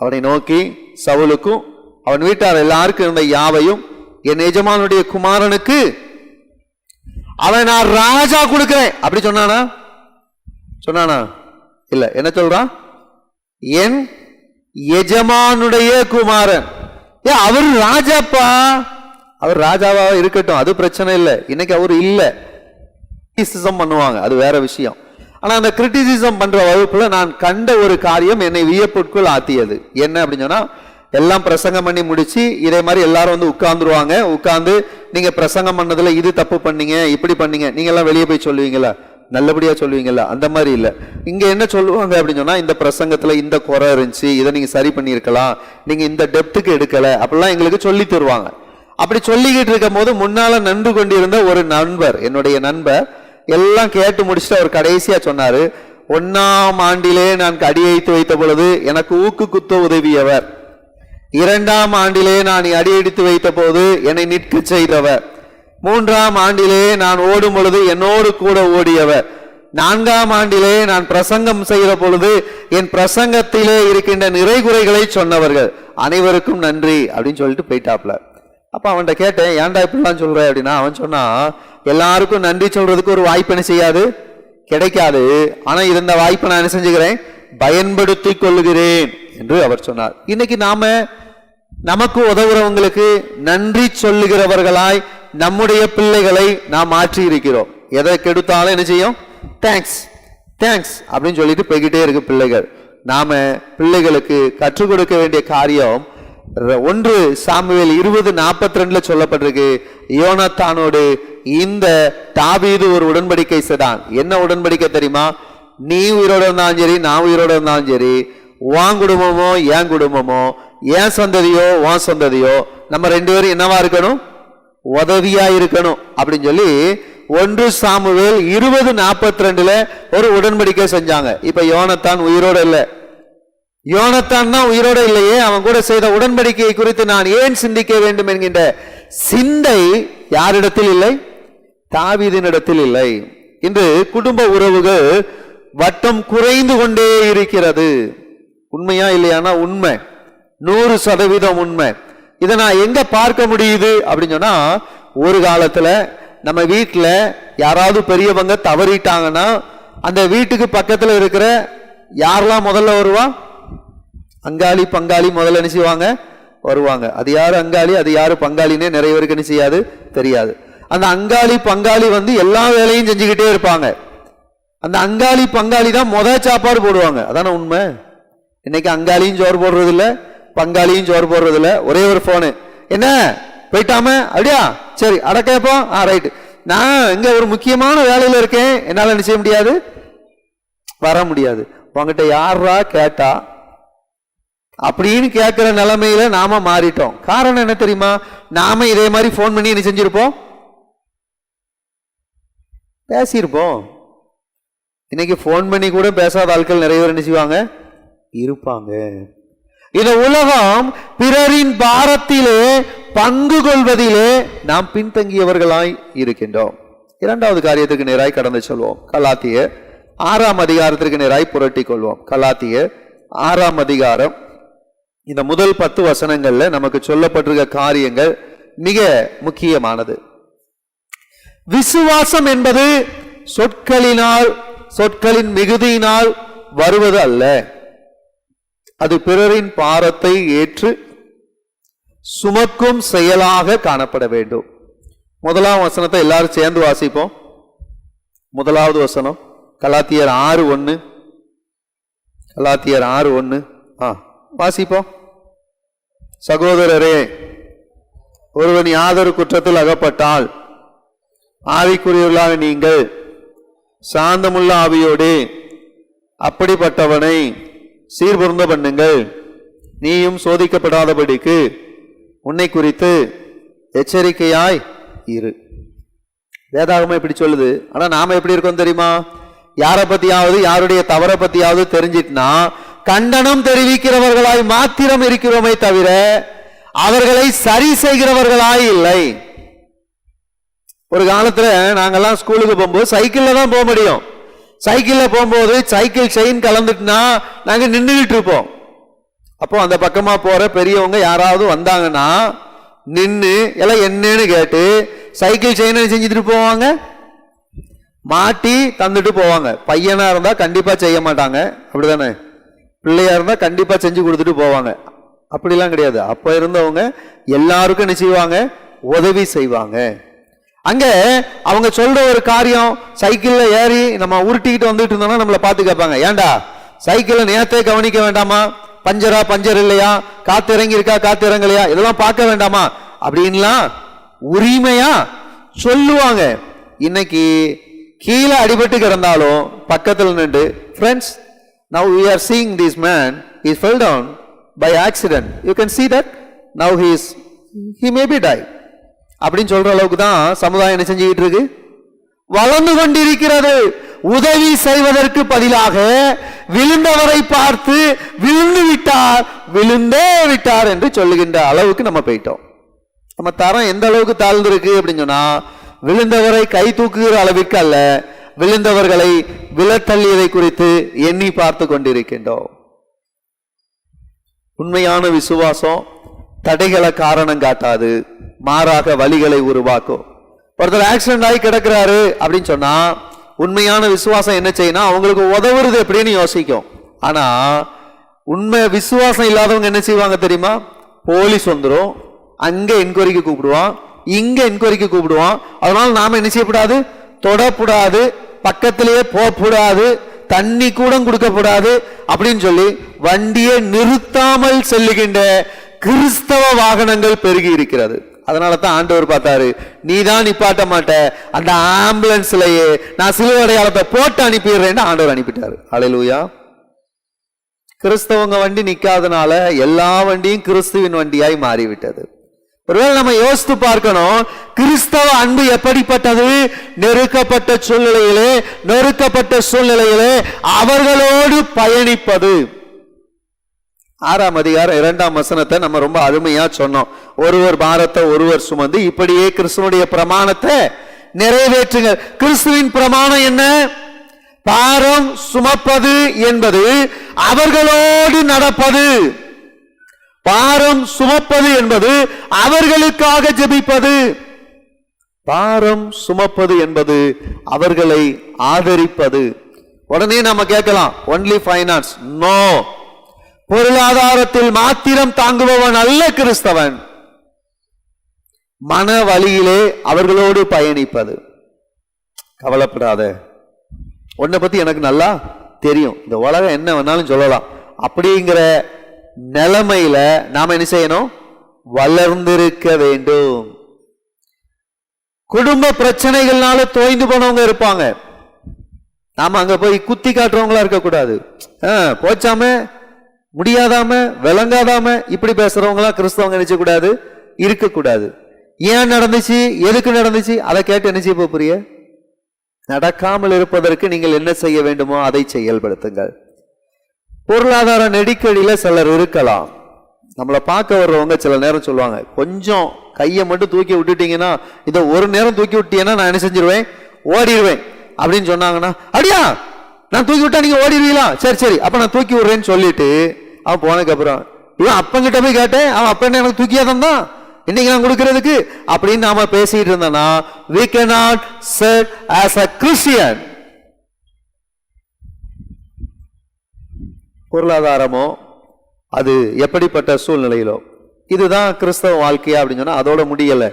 அவனை நோக்கி, சவுலுக்கும் அவன் வீட்டார் எல்லாருக்கும் இருந்த யாவையும் என் எஜமானுடைய குமாரனுக்கு அவன் நான் ராஜா கொடுக்கிறேன் அப்படி சொன்னானா? இல்ல, என்ன சொல்றான்? என் எஜமானுடைய குமாரன். அவர் ராஜாப்பா, அவர் ராஜாவா இருக்கட்டும், அது பிரச்சனை இல்லை. இன்னைக்கு அவர் இல்ல, கிரிட்டிசிசம் பண்ணுவாங்க, அது வேற விஷயம். ஆனா அந்த கிரிட்டிசிசம் பண்ற வகுப்புல நான் கண்ட ஒரு காரியம் என்னை வியப்புக்குள் ஆத்தியது. என்ன அப்படின்னு சொன்னா, எல்லாம் பிரசங்கம் பண்ணி முடிச்சு இதே மாதிரி எல்லாரும் வந்து உட்கார்ந்துருவாங்க. உட்கார்ந்து நீங்க பிரசங்கம் பண்ணதுல இது தப்பு பண்ணீங்க, இப்படி பண்ணீங்க, நீங்க எல்லாம் வெளியே போய் சொல்லுவீங்களா? நல்லபடியா சொல்லுவீங்களா? அந்த மாதிரி இல்ல. இங்க என்ன சொல்லுவாங்க அப்படின்னு சொன்னா, இந்த பிரசங்கத்துல இந்த குறை இருந்துச்சு, இதை நீங்க சரி பண்ணிருக்கலாம், நீங்க இந்த டெப்த்துக்கு எடுக்கல, அப்படிலாம் எங்களுக்கு சொல்லி தருவாங்க. அப்படி சொல்லிக்கிட்டு இருக்கும் போது முன்னால நின்று கொண்டிருந்த ஒரு நண்பர், என்னுடைய நண்பர், எல்லாம் கேட்டு முடிச்சுட்டு அவர் கடைசியா சொன்னாரு, 1ஆம் ஆண்டிலே நான் அடியெடுத்து வைத்த பொழுது எனக்கு ஊக்கு குத்த உதவியவர், 2ஆம் ஆண்டிலே நான் அடியெடுத்து வைத்த போது என்னை நிற்க செய்தவர், 3ஆம் ஆண்டிலே நான் ஓடும் பொழுது என்னோடு கூட ஓடியவர், 4ஆம் ஆண்டிலே நான் பிரசங்கம் செய்த பொழுது என் பிரசங்கத்திலே இருக்கின்ற நிறைகுறைகளை சொன்னவர்கள் அனைவருக்கும் நன்றி அப்படின்னு சொல்லிட்டு போயிட்டாப்ல. அப்ப அவன்கிட்ட கேட்டேன், ஏன்டா இப்படிலாம் சொல்ற அப்படின்னா, அவன் சொன்னா, எல்லாருக்கும் நன்றி சொல்றதுக்கு ஒரு வாய்ப்பு என்ன செய்யாது, கிடைக்காது. ஆனா இந்த வாய்ப்பை நான் என்ன செஞ்சுக்கிறேன், பயன்படுத்தி கொள்ளுகிறேன் என்று அவர் சொன்னார். இன்னைக்கு நமக்கு உதவுறவங்களுக்கு நன்றி சொல்லுகிறவர்களாய் நம்முடைய பிள்ளைகளை நாம் மாற்றி இருக்கிறோம். எதை கெடுத்தாலும் என்ன செய்யும், தேங்க்ஸ் தேங்க்ஸ் அப்படின்னு சொல்லிட்டு போய்கிட்டே இருக்கு பிள்ளைகள். நாம பிள்ளைகளுக்கு கற்றுக் கொடுக்க வேண்டிய காரியம், 1 சாமுவேல் 20:42 சொல்லப்பட்டிருக்கு, யோனத்தானோடு இந்த தாவீது ஒரு உடன்படிக்கை செய்தான். என்ன உடன்படிக்கை தெரியுமா? நீ உயிரோட இருந்தாலும் சரி, நான் உயிரோட இருந்தாலும் சரி, உன் குடும்பமோ என் குடும்பமோ, என் சந்ததியோ உன் சந்ததியோ, நம்ம 2 பேரும் என்னவா இருக்கணும்? உதவியா இருக்கணும் அப்படின்னு சொல்லி 1 சாமுவேல் 20:42 ஒரு உடன்படிக்கை செஞ்சாங்க. இப்ப யோனத்தான் உயிரோட இல்லை. யோனத்தான் தான் உயிரோட இல்லையே, அவன் கூட செய்த உடன்படிக்கையை குறித்து நான் ஏன் சிந்திக்க வேண்டும் என்கின்ற சிந்தை யாரிடத்தில் இல்லை? தாவீதினிடத்தில் இல்லை. இன்று குடும்ப உறவுகள் வட்டம் குறைந்து கொண்டே இருக்கிறது. உண்மையா இல்லையானா உண்மை, 100% உண்மை. இதை நான் எங்க பார்க்க முடியுது அப்படின்னு சொன்னா, ஒரு காலத்துல நம்ம வீட்டுல யாராவது பெரியவங்க தவறிட்டாங்கன்னா அந்த வீட்டுக்கு பக்கத்துல இருக்கிற யாரெல்லாம் முதல்ல வருவா? அங்காளி பங்காளி முதல்ல என்ன செய்வாங்க? வருவாங்க. அது யாரு அங்காளி, அது யாரு பங்காளின்னே நிறைய பேருக்கு என்ன செய்யாது, தெரியாது. அந்த அங்காளி பங்காளி எல்லா வேலையும் செஞ்சுக்கிட்டே இருப்பாங்க. அந்த அங்காளி பங்காளி தான் முதல் சாப்பாடு போடுவாங்க. அதான உண்மை. இன்னைக்கு அங்காளியும் சோறு போடுறது இல்ல, பங்காளியும் சோறு போடுறது இல்ல. ஒரே ஒரு போனு, என்ன போயிட்டாம அப்படியா, சரி அடக்கப்போம், ரைட்டு, நான் இங்க ஒரு முக்கியமான வேலையில இருக்கேன், என்னால என்ன செய்ய முடியாது, வர முடியாது. உங்ககிட்ட யாரா கேட்டா அப்படின்னு கேட்கிற நிலைமையில நாம மாறிட்டோம். காரணம் என்ன தெரியுமா? நாம இதே மாதிரி போன் பண்ணி என்ன செஞ்சிருப்போம், பேசியிருப்போம். இன்னைக்கு போன் பண்ணி கூட பேசாத ஆட்கள் நிறைய பேர் என்ன செய்வாங்க, இருப்பாங்க. இந்த உலகம் பிறரின் பாரத்திலே பங்கு கொள்வதிலே நாம் பின்தங்கியவர்களாய் இருக்கின்றோம். 2வது காரியத்துக்கு நேராய் கடந்து சொல்வோம். கலாத்தியர் 6ஆம் அதிகாரத்திற்கு நேராய் புரட்டி கொள்வோம். கலாத்தியர் 6ஆம் அதிகாரம். இந்த முதல் 10 வசனங்கள்ல நமக்கு சொல்லப்பட்டிருக்க காரியங்கள் மிக முக்கியமானது. விசுவாசம் என்பது சொற்களின் மிகுதியினால் வருவது அல்ல, அது பிறரின் பாரத்தை ஏற்று சுமக்கும் செயலாக காணப்பட வேண்டும். 1ஆம் வசனத்தை எல்லாரும் சேர்ந்து வாசிப்போம். 1வது வசனம் கலாத்தியர் 6:1. கலாத்தியர் 6:1 வாசிப்போம். சகோதரரே, ஒருவன் யாதொரு குற்றத்தில் அகப்பட்டால் ஆவிக்குரியவர்களாக நீங்கள் சாந்தமுள்ள ஆவியோடு அப்படிப்பட்டவனை சீர்பொருந்த பண்ணுங்கள். நீயும் சோதிக்கப்படாதபடிக்கு உன்னை குறித்து எச்சரிக்கையாய் இரு. வேதாகமம் இப்படி சொல்லுது. ஆனா நாம எப்படி இருக்கோம் தெரியுமா? யாரை பத்தியாவது, யாருடைய தவறை பத்தியாவது தெரிஞ்சிட்டுனா கண்டனம் தெரிவிக்கிறவர்களாய் மாத்திரம் இருக்கிறோமே தவிர அவர்களை சரி செய்கிறவர்களாய் இல்லை. ஒரு காலத்துல நாங்கெல்லாம் ஸ்கூலுக்கு போகும்போது சைக்கிள்ல தான் போக முடியும். சைக்கிள்ல போகும்போது சைக்கிள் செயின் கலந்துட்டுனா நாங்க நின்றுகிட்டு இருப்போம். அப்போ அந்த பக்கமா போற பெரியவங்க யாராவது வந்தாங்கன்னா நின்று எல்லாம் என்னன்னு கேட்டு சைக்கிள் செயினை செஞ்சுட்டு போவாங்க, மாட்டி தந்துட்டு போவாங்க. பையனா இருந்தா கண்டிப்பா செய்ய மாட்டாங்க, அப்படிதானே? பிள்ளையா இருந்தா கண்டிப்பா செஞ்சு கொடுத்துட்டு போவாங்க. அப்படிலாம் கிடையாது. அப்ப இருந்தவங்க எல்லாருக்கும் என்ன செய்வாங்க, உதவி செய்வாங்க. அங்க அவங்க சொல்ற ஒரு காரியம், சைக்கிள்ல ஏறி நம்ம உருட்டிக்கிட்டு வந்துட்டு இருந்தோம்னா நம்மளை பார்த்து கேட்பாங்க, ஏண்டா சைக்கிளை நேரத்தை கவனிக்க வேண்டாமா? பஞ்சரா பஞ்சர் இல்லையா? காத்து இறங்கி இருக்கா காத்து இறங்கலையா? இதெல்லாம் பார்க்க வேண்டாமா? அப்படின்லாம் உரிமையா சொல்லுவாங்க. இன்னைக்கு கீழே அடிபட்டு கிடந்தாலும் பக்கத்தில் நின்று, friends, now we are seeing this man, he fell down by accident, you can see that now he may be died அப்படின்னு சொல்ற அளவுக்கு தான் சமுதாயம் என்ன செஞ்சுக்கிட்டு இருக்கு, வளர்ந்து கொண்டிருக்கிறது. உதவி செய்வதற்கு பதிலாக விழுந்தவரை பார்த்து விழுந்து விட்டார், விழுந்தே விட்டார் என்று சொல்லுகின்ற அளவுக்கு நம்ம போயிட்டோம். நம்ம தரம் எந்த அளவுக்கு தாழ்ந்திருக்கு அப்படின்னு சொன்னா, விழுந்தவரை கை தூக்குகிற அளவிற்கு அல்ல, விழுந்தவர்களை விழத்தள்ளியதை குறித்து எண்ணி பார்த்து கொண்டிருக்கின்றோம். உண்மையான விசுவாசம் தடைகளை காரணம் காட்டாது, மாறாக வழிகளை உருவாக்கும். ஒருத்தர் ஆக்சிடென்ட் ஆகி கிடக்கிறாரு அப்படின்னு சொன்னா உண்மையான விசுவாசம் என்ன செய்யணும், அவங்களுக்கு உதவுறது எப்படின்னு யோசிக்கும். ஆனா உண்மை விசுவாசம் இல்லாதவங்க என்ன செய்வாங்க தெரியுமா? போலீஸ் வந்துடும், அங்க என்கொயரிக்கு கூப்பிடுவான், இங்க என்கொயரிக்கு கூப்பிடுவான். அதனால நாம என்ன செய்யக்கூடாது, தொடக்கூடாது, பக்கத்திலேயே போகக்கூடாது, தண்ணி கூட கொடுக்கப்படாது அப்படின்னு சொல்லி வண்டியை நிறுத்தாமல் செல்லுகின்ற கிறிஸ்தவ வாகனங்கள் பெருகி இருக்கிறது. அதனால தான் ஆண்டவர் பார்த்தாரு, நீ தான் நிப்பாட்ட மாட்ட, அந்த ஆம்புலன்ஸ்லயே நான் சிலுவை அடையாளத்தை போட்டு அனுப்பிடுறேன்னு ஆண்டவர் அனுப்பிட்டாரு. ஹல்லேலூயா. கிறிஸ்தவங்க வண்டி நிக்காதனால எல்லா வண்டியும் கிறிஸ்துவின் வண்டியாய் மாறிவிட்டது. ஒருவேளை நம்ம யோசித்து பார்க்கணும், கிறிஸ்தவ அன்பு எப்படிப்பட்டது? நெருக்கப்பட்ட சூழ்நிலையிலே அவர்களோடு பயணிப்பது. 6ஆம் அதிகாரம் 2ஆம் வசனத்தை நம்ம ரொம்ப அருமையா சொன்னோம். ஒருவர் பாரத்தை ஒருவர் சுமந்து இப்படியே கிறிஸ்துவனுடைய பிரமாணத்தை நிறைவேற்றுங்க. கிறிஸ்துவின் பிரமாணம் என்ன? பாரம் சுமப்பது என்பது அவர்களோடு நடப்பது. பாரம் சுமப்பது என்பது அவர்களுக்காக ஜெபிப்பது. பாரம் சுமப்பது என்பது அவர்களை ஆதரிப்பது. உடனே நாம கேட்கலாம், ஒன்லி ஃபைனான்ஸ்? நோ. பொருளாதாரத்தில் மாத்திரம் தாங்குபவன் அல்ல கிறிஸ்தவன். மன வழியிலே அவர்களோடு பயணிப்பது. கவலைப்படாத, உன்னை பத்தி எனக்கு நல்லா தெரியும், இந்த உலகம் என்ன வேணாலும் சொல்லலாம் அப்படிங்கிற நிலைமையில நாம என்ன செய்யணும்? வளர்ந்திருக்க வேண்டும். குடும்ப பிரச்சனைகள்னால தோய்ந்து போனவங்க இருப்பாங்க. நாம அங்க போய் குத்தி காட்டுறவங்களா இருக்கக்கூடாது. போச்சாம, முடியாதாம, விளங்காதாம இப்படி பேசுறவங்களா கிறிஸ்தவங்க நினைச்ச கூடாது, இருக்கக்கூடாது. ஏன் நடந்துச்சு, எதுக்கு நடந்துச்சு, அதை கேட்டு என்ன செய்ய போறிய? நடக்காமல் இருப்பதற்கு நீங்கள் என்ன செய்ய வேண்டுமோ அதை செயல்படுத்துங்கள். பொருளாதார நெருக்கடியில சிலர் இருக்கலாம். நம்மளை பார்க்க வர்றவங்க சில நேரம் சொல்லுவாங்க, கொஞ்சம் கையை மட்டும் தூக்கி விட்டுட்டீங்கன்னா, இதை ஒரு நேரம் தூக்கி விட்டீங்கன்னா நான் என்ன செஞ்சிருவேன்? ஓடிடுவேன் அப்படின்னு சொன்னாங்கன்னா, அடியா நான் தூக்கி விட்டா நீங்க ஓடிடுவீங்களா? சரி சரி அப்ப நான் தூக்கி விடுறேன்னு சொல்லிட்டு அவன் போனதுக்கு அப்புறம், இவன் அப்பங்கிட்ட போய் கேட்டேன், அவன் அப்ப என்ன எனக்கு தூக்கியாதான் தான் இன்னைக்கு நான் கொடுக்கறதுக்கு அப்படின்னு நாம பேசிட்டு இருந்தோம்னா, we cannot serve as a Christian. பொருளாதாரமோ அது எப்படிப்பட்ட சூழ்நிலையிலோ இதுதான் கிறிஸ்தவ வாழ்க்கையா அப்படின்னு சொன்னா அதோட முடியல.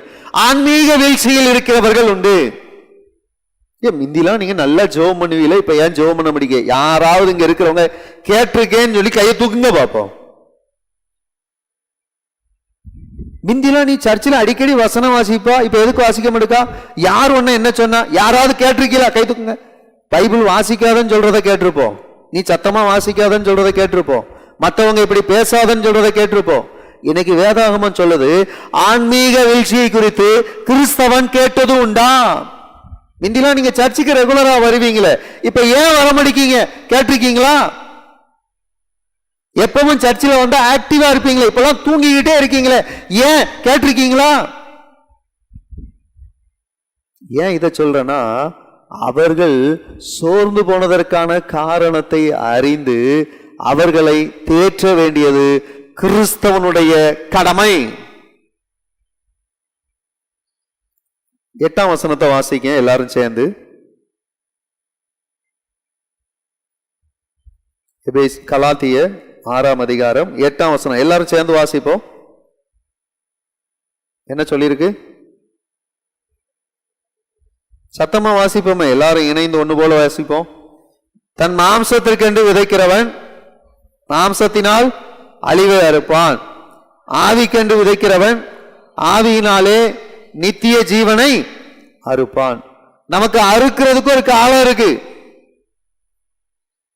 ஆன்மீக வீழ்ச்சியில் இருக்கிறவர்கள் உண்டு. மிந்திலாம் நீங்க நல்லா ஜெபம் பண்ணுவீங்களா, இப்ப ஏன் ஜெபம் பண்ண முடியுங்க? யாராவது இங்க இருக்கிறவங்க கேட்டிருக்கேன்னு சொல்லி கையை தூக்குங்க பாப்போம். மிந்திலாம் நீ சர்ச்சில் அடிக்கடி வசனம் வாசிப்பா, இப்ப எதுக்கு வாசிக்க மாட்டேக்கா? யார் ஒண்ணு என்ன சொன்னா? யாராவது கேட்டிருக்கீங்களா? கை தூக்குங்க. பைபிள் வாசிக்காதன்னு சொல்றதை கேட்டிருப்போம், நீ சத்தமா வாசிக்காதன்னு சொல்றதை கேட்டிருப்போம், மற்றவங்க இப்படி பேசாதன்னு சொல்றதை கேட்டிருப்போம். இன்னைக்கு வேதாகமம் சொல்லுது, ஆன்மீக வீழ்ச்சியை குறித்து கிறிஸ்தவன் கேட்டது உண்டா? மிந்திலாம் நீங்க சர்ச்சுக்கு ரெகுலரா வருவீங்களே, இப்ப ஏன் வரமாட்டீங்க? கேட்டிருக்கீங்களா? எப்பவும் சர்ச்சில் வந்தா ஆக்டிவா இருப்பீங்களே, இப்பெல்லாம் தூங்கிக்கிட்டே இருக்கீங்களே, ஏன்? கேட்டிருக்கீங்களா? ஏன் இதை சொல்றேன்னா, அவர்கள் சோர்ந்து போனதற்கான காரணத்தை அறிந்து அவர்களை தேற்ற வேண்டியது கிறிஸ்தவனுடைய கடமை. 8ஆம் வசனத்தை வாசிக்க எல்லாரும் சேர்ந்து. கலாத்திய 6ஆம் அதிகாரம் 8ஆம் வசனம் எல்லாரும் சேர்ந்து வாசிப்போம். என்ன சொல்லியிருக்கு? சத்தமா வாசிப்போமே, எல்லாரும் இணைந்து ஒன்று போல வாசிப்போம். தன் மாம்சத்திற்கென்று விதைக்கிறவன் மாம்சத்தினால் அழிவை அறுப்பான், ஆவிக்கென்று விதைக்கிறவன் ஆவியினாலே நித்திய ஜீவனை அறுப்பான். நமக்கு அறுக்கிறதுக்கு ஒரு காலம் இருக்கு.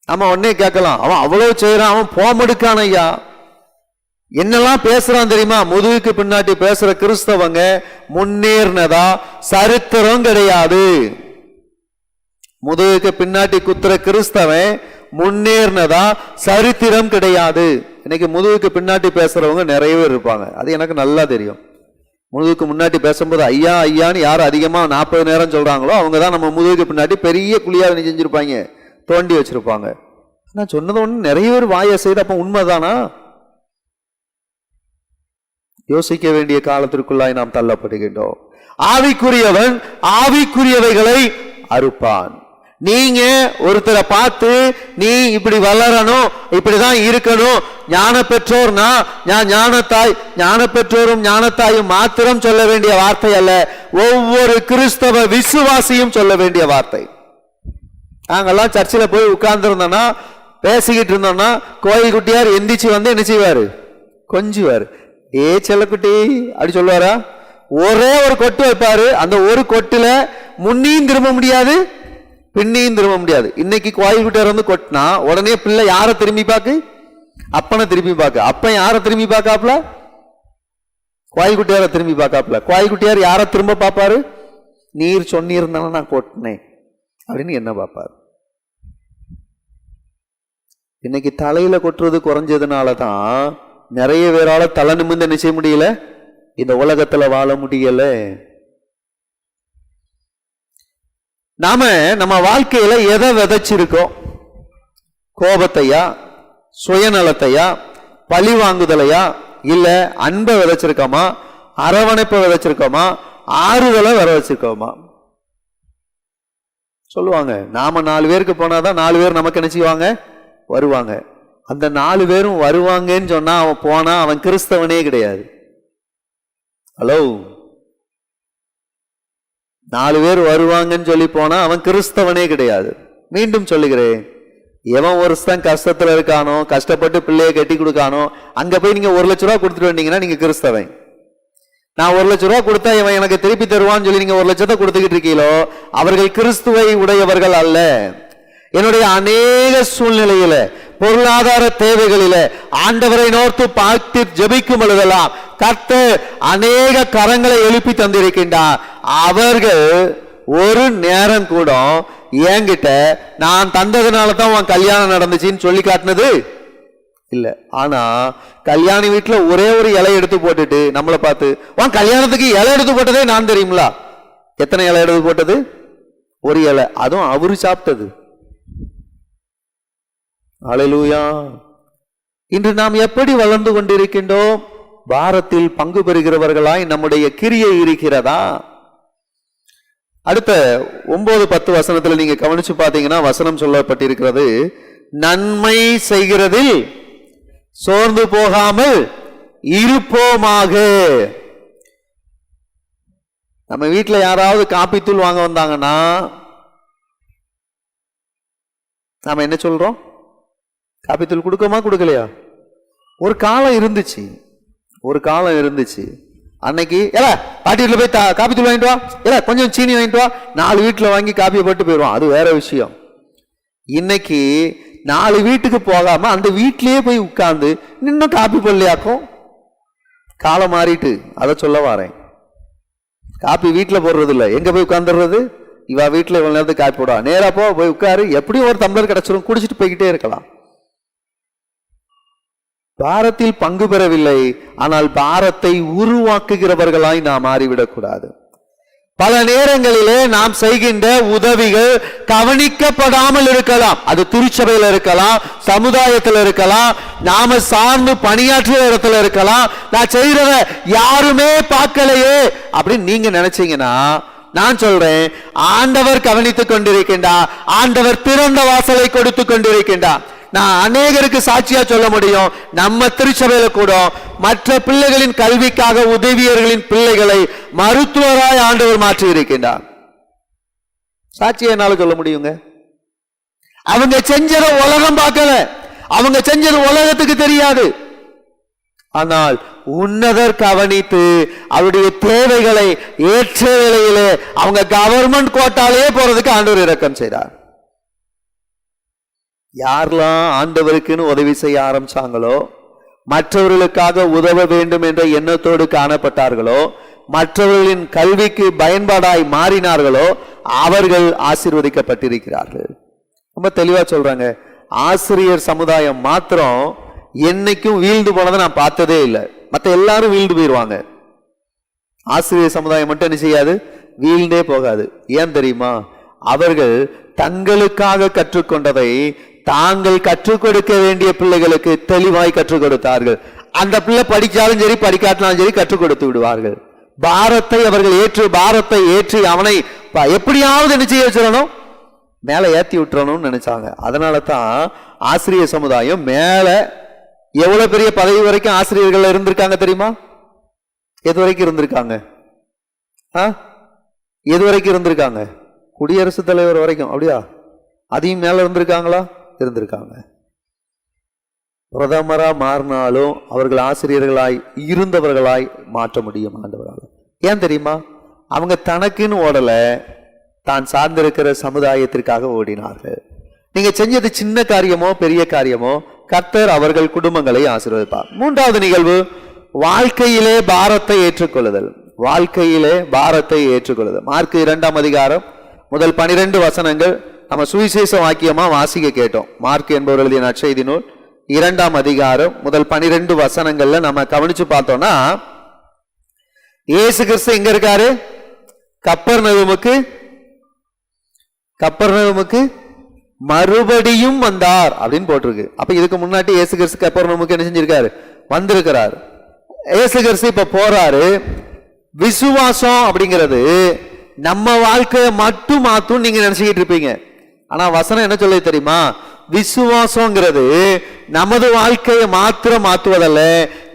நம்ம உடனே கேட்கலாம், அவன் அவ்வளவு செய்யறான், அவன் போமடுக்கான ஐயா, என்னெல்லாம் பேசுறான் தெரியுமா? முதுகுக்கு பின்னாடி பேசுற கிறிஸ்தவங்க முன்னேறினதா சரித்திரம் கிடையாது. முதுகுக்கு பின்னாடி குத்துற கிறிஸ்தவன் முன்னேறினதா சரித்திரம் கிடையாது. இன்னைக்கு முதுகுக்கு பின்னாடி பேசுறவங்க நிறைய பேர் இருப்பாங்க, அது எனக்கு நல்லா தெரியும். முதுகுக்கு முன்னாடி பேசும்போது ஐயா ஐயான்னு யார் அதிகமா 40 நேரம் சொல்றாங்களோ அவங்க தான் நம்ம முதுகுக்கு பின்னாடி பெரிய குழியாரணி செஞ்சிருப்பாங்க, தோண்டி வச்சிருப்பாங்க. நான் சொன்னது ஒண்ணு நிறைய பேர் வாயை செய்து, அப்ப உண்மைதானா? யோசிக்க வேண்டிய காலத்திற்குள்ளாய் நாம் தள்ளப்படுகின்றோம். ஆவிக்குரியவன் ஆவிக்குரியவைகளை அறுப்பான். நீங்க ஒருத்தரை பார்த்து நீ இப்படி வளரணும், இப்படிதான் இருக்கணும், ஞான பெற்றோர்னா ஞானத்தாய், ஞான பெற்றோரும் ஞானத்தாயும் மாத்திரம் சொல்ல வேண்டிய வார்த்தை அல்ல, ஒவ்வொரு கிறிஸ்தவ விசுவாசியும் சொல்ல வேண்டிய வார்த்தை. நாங்கெல்லாம் சர்ச்சில் போய் உட்கார்ந்து இருந்தோம்னா, பேசிக்கிட்டு இருந்தோம்னா, கோயில் குட்டியார் எந்திரிச்சு வந்து என்ன செய்வாரு? கொஞ்சுவார். செல்லக்குட்டி அப்படி சொல்லுவாரா? ஒரே ஒரு கொட்டு வைப்பாரு. அந்த ஒரு கொட்டுல முன்னையும் திரும்ப முடியாது, பின்னையும் திரும்ப முடியாது. இன்னைக்கு கோயில் குட்டியார் வந்து கொட்டினா உடனே பிள்ளை யாரை திரும்பி பார்க்கு? அப்பனை திரும்பி பார்க்க. அப்பன் யாரை திரும்பி பார்க்காப்ல? கோயில் குட்டியார திரும்பி பார்க்காப்ல. கோயில் குட்டியார் யாரை திரும்ப பார்ப்பாரு? நீர் சொன்னீர்ந்தானே நான் கொட்டினேன் அப்படின்னு என்ன பார்ப்பாரு? இன்னைக்கு தலையில கொட்டுறது குறைஞ்சதுனாலதான் நிறைய பேரால தலை நிமிர்ந்து என்ன செய்ய முடியல, இந்த உலகத்துல வாழ முடியல. நாம நம்ம வாழ்க்கையில எதை விதைச்சிருக்கோம்? கோபத்தையா, சுயநலத்தையா, பழி வாங்குதலையா, இல்ல அன்பை விதைச்சிருக்கோமா, அரவணைப்பை விதைச்சிருக்கோமா, ஆறுதலை வர வச்சிருக்கோமா? சொல்லுவாங்க நாம 4 பேருக்கு போனாதான் 4 பேர் நமக்கு என்ன செய்வாங்க? வருவாங்க. அந்த 4 பேரும் வருவாங்கன்னு சொன்னா அவன் போனா அவன் கிறிஸ்தவனே கிடையாது. ஹலோ, 4 பேர் வருவாங்கன்னு சொல்லி போனா அவன் கிறிஸ்தவனே கிடையாது. மீண்டும் சொல்லுகிறேன், எவன் ஒருத்தன் கஷ்டத்துல இருக்கானோ, கஷ்டப்பட்டு பிள்ளைய கட்டி கொடுக்கானோ, அங்க போய் நீங்க 1 லட்ச ரூபா கொடுத்துட்டு வந்தீங்கன்னா நீங்க கிறிஸ்தவன். நான் 1 லட்ச ரூபா கொடுத்தா இவன் எனக்கு திருப்பி தருவான்னு சொல்லி நீங்க 1 லட்சத்தை கொடுத்துக்கிட்டு இருக்கீங்களோ, அவர்கள் கிறிஸ்துவை உடையவர்கள் அல்ல. என்னுடைய அநேக சூழ்நிலையில, பொருளாதார தேவைகளில ஆண்டவரை நோர்த்து பார்த்து ஜெபிக்கும் பொழுதெல்லாம் கர்த்தர் அநேக கரங்களை எழுப்பி தந்திருக்கின்றார். அவர்கள் ஒரு நேரம் கூட என்கிட்ட நான் தந்ததுனால தான் உன் கல்யாணம் நடந்துச்சுன்னு சொல்லி காட்டினது இல்ல. ஆனா கல்யாணி வீட்டுல ஒரே ஒரு இலை எடுத்து போட்டுட்டு நம்மளை பார்த்து, உன் கல்யாணத்துக்கு இலை எடுத்து போட்டதே நான் தெரியுங்களா? எத்தனை இலை எடுத்து போட்டது? ஒரு இலை, அதுவும் அவரு சாப்பிட்டது. அல்லேலூயா. இன்று நாம் எப்படி வளர்ந்து கொண்டிருக்கின்றோம்? பாரத்தில் பங்கு பெறுகிறவர்களாய் நம்முடைய கிரியை இருக்கிறதா? அடுத்த 9-10 வசனத்துல நீங்க கவனிச்சு பாத்தீங்கன்னா வசனம் சொல்லப்பட்டிருக்கிறது, நன்மை செய்கிறதில் சோர்ந்து போகாமல் இருப்போமாக. நம்ம வீட்டுல யாராவது காப்பி தூள் வாங்க வந்தாங்கன்னா நாம என்ன சொல்றோம்? காப்பி தூள் கொடுக்கமா கொடுக்கலையா? ஒரு காலம் இருந்துச்சு, ஒரு காலம் இருந்துச்சு. அன்னைக்கு பாட்டி வீட்டுல போய் காப்பி தூள் வாங்கிட்டு வா, கொஞ்சம் சீனி வாங்கிட்டு வா, 4 வீட்டுல வாங்கி காப்பியை போட்டு போயிடுவான். அது வேற விஷயம். இன்னைக்கு 4 வீட்டுக்கு போகாம அந்த வீட்லயே போய் உட்கார்ந்து இன்னும் காப்பி போடலையாக்கும். காலம் மாறிட்டு. அதை சொல்ல வரேன். காப்பி வீட்டுல போடுறது இல்லை, எங்க போய் உட்கார்ந்துடுறது? இவா வீட்டுல இவ்வளவு நேரத்துக்கு காப்பி போடுவா, நேரா போய் உட்காரு, எப்படியும் ஒரு டம்ளர் கிடைச்சிடும், குடிச்சிட்டு போய்கிட்டே இருக்கலாம். பாரத்தில் பங்கு பெறவில்லை, ஆனால் பாரத்தை உருவாக்குகிறவர்களாய் நாம் மாறிவிடக்கூடாது. பல நேரங்களிலே நாம் செய்கின்ற உதவிகள் கவனிக்கப்படாமல் இருக்கலாம். அது திருச்சபையில் இருக்கலாம், சமுதாயத்தில் இருக்கலாம், நாம சார்ந்து பணியாற்றிய இடத்துல இருக்கலாம். நான் செய்யறத யாருமே பார்க்கலையே அப்படின்னு நீங்க நினைச்சீங்கன்னா, நான் சொல்றேன், ஆண்டவர் கவனித்துக் கொண்டிருக்கின்றார். ஆண்டவர் திறந்த வாசலை கொடுத்து கொண்டிருக்கின்றார். நான் அநேகருக்கு சாட்சியா சொல்ல முடியும். நம்ம திருச்சபையில கூட மற்ற பிள்ளைகளின் கல்விக்காக உதவியர்களின் பிள்ளைகளை மருத்துவராய் ஆண்டவர் மாற்றி இருக்கின்றார். சாட்சியா என்னால சொல்ல முடியுங்க. அவங்க செஞ்சதை உலகம் பார்க்கல, அவங்க செஞ்சது உலகத்துக்கு தெரியாது. ஆனால் உன்னதர் கவனித்து அவருடைய தேவைகளை ஏற்ற வேளையிலே அவங்க கவர்மெண்ட் கோட்டாலேயே போறதுக்கு ஆண்டவர் இரக்கம் செய்தார். யாரெல்லாம் ஆண்டவருக்குன்னு உதவி செய்ய ஆரம்பிச்சாங்களோ, மற்றவர்களுக்காக உதவ வேண்டும் என்ற எண்ணத்தோடு காணப்பட்டார்களோ, மற்றவர்களின் கல்விக்கு பயன்பாடாய் மாறினார்களோ, அவர்கள் ஆசீர்வதிக்கப்பட்டிருக்கிறார்கள். ரொம்ப தெளிவா சொல்றாங்க. ஆசிரியர் சமுதாயம் மாத்திரம் என்னைக்கும் வீழ்ந்து போனதை நான் பார்த்ததே இல்லை. மற்ற எல்லாரும் வீழ்ந்து போயிடுவாங்க. ஆசிரியர் சமுதாயம் மட்டும் என்ன செய்யாது? வீழ்ந்தே போகாது. ஏன் தெரியுமா? அவர்கள் தங்களுக்காக கற்றுக்கொண்டதை தாங்கள் கற்றுக் கொடுக்க வேண்டிய பிள்ளைகளுக்கு தெளிவாய் கற்றுக் கொடுத்தார்கள். அந்த பிள்ளை படிச்சாலும் சரி படிக்காட்டாலும் சரி கற்றுக் கொடுத்து விடுவார்கள். பாரத்தை அவர்கள் பாரத்தை ஏற்றி அவனை எப்படியாவது என்ன செய்ய வச்சிடணும், மேல ஏத்தி விட்டுறணும்னு நினைச்சாங்க. அதனால தான் ஆசிரியர் சமுதாயம் மேல எவ்வளவு பெரிய பதவி வரைக்கும் ஆசிரியர்கள் இருந்திருக்காங்க தெரியுமா? எது வரைக்கும் இருந்திருக்காங்க? எது வரைக்கும் இருந்திருக்காங்க? குடியரசுத் தலைவர் வரைக்கும். அப்படியா? அதையும் மேல இருந்திருக்காங்களா? இருந்திருக்காங்க. பிரதமரா மாறினாலும் அவர்கள் ஆசிரியர்களாய் இருந்தவர்களாய் மாற்ற முடியும் ஆண்டவரால். ஏன் தெரியுமா? அவங்க தனக்குன்னு ஓடல, தான் சார்ந்திருக்கிற சமுதாயத்திற்காக ஓடினார்கள். நீங்க செஞ்சது சின்ன காரியமோ பெரிய காரியமோ, கர்த்தர் அவர்கள் குடும்பங்களை ஆசீர்வதிப்பார். மூன்றாவது நிகழ்வு, வாழ்க்கையிலே பாரத்தை ஏற்றுக்கொள்ளுதல். வாழ்க்கையிலே பாரத்தை ஏற்றுக்கொள்ளுதல். மார்க் 2ஆம் அதிகாரம் முதல் 12 வசனங்கள் நம்ம சுவிசேஷ வாக்கியமா வாசிக்க கேட்டோம். மார்க் என்பவர் எழுதிய நற்செய்தி நூல் 2ஆம் அதிகாரம் முதல் 12 வசனங்கள்ல நம்ம கவனிச்சு பார்த்தோம்னா, இயேசு கிறிஸ்து எங்க இருக்காரு? கப்பர்நகூமுக்கு மறுபடியும் வந்தார் அப்படின்னு போட்டிருக்கு. அப்ப இதுக்கு முன்னாடி இயேசு கிறிஸ்து கப்பர்நகூமுக்கு என்ன செஞ்சிருக்காரு? வந்திருக்கிறார். இயேசு கிறிஸ்து இப்ப போறாரு. விசுவாசம் அப்படிங்கிறது நம்ம வாழ்க்கையை மட்டும் மாத்தும் நீங்க நினைச்சுக்கிட்டு இருப்பீங்க. ஆனா வசனம் என்ன சொல்ல தெரியுமா? விசுவாசங்கிறது நமது வாழ்க்கையை மாத்திரம் மாற்றுவதல்ல,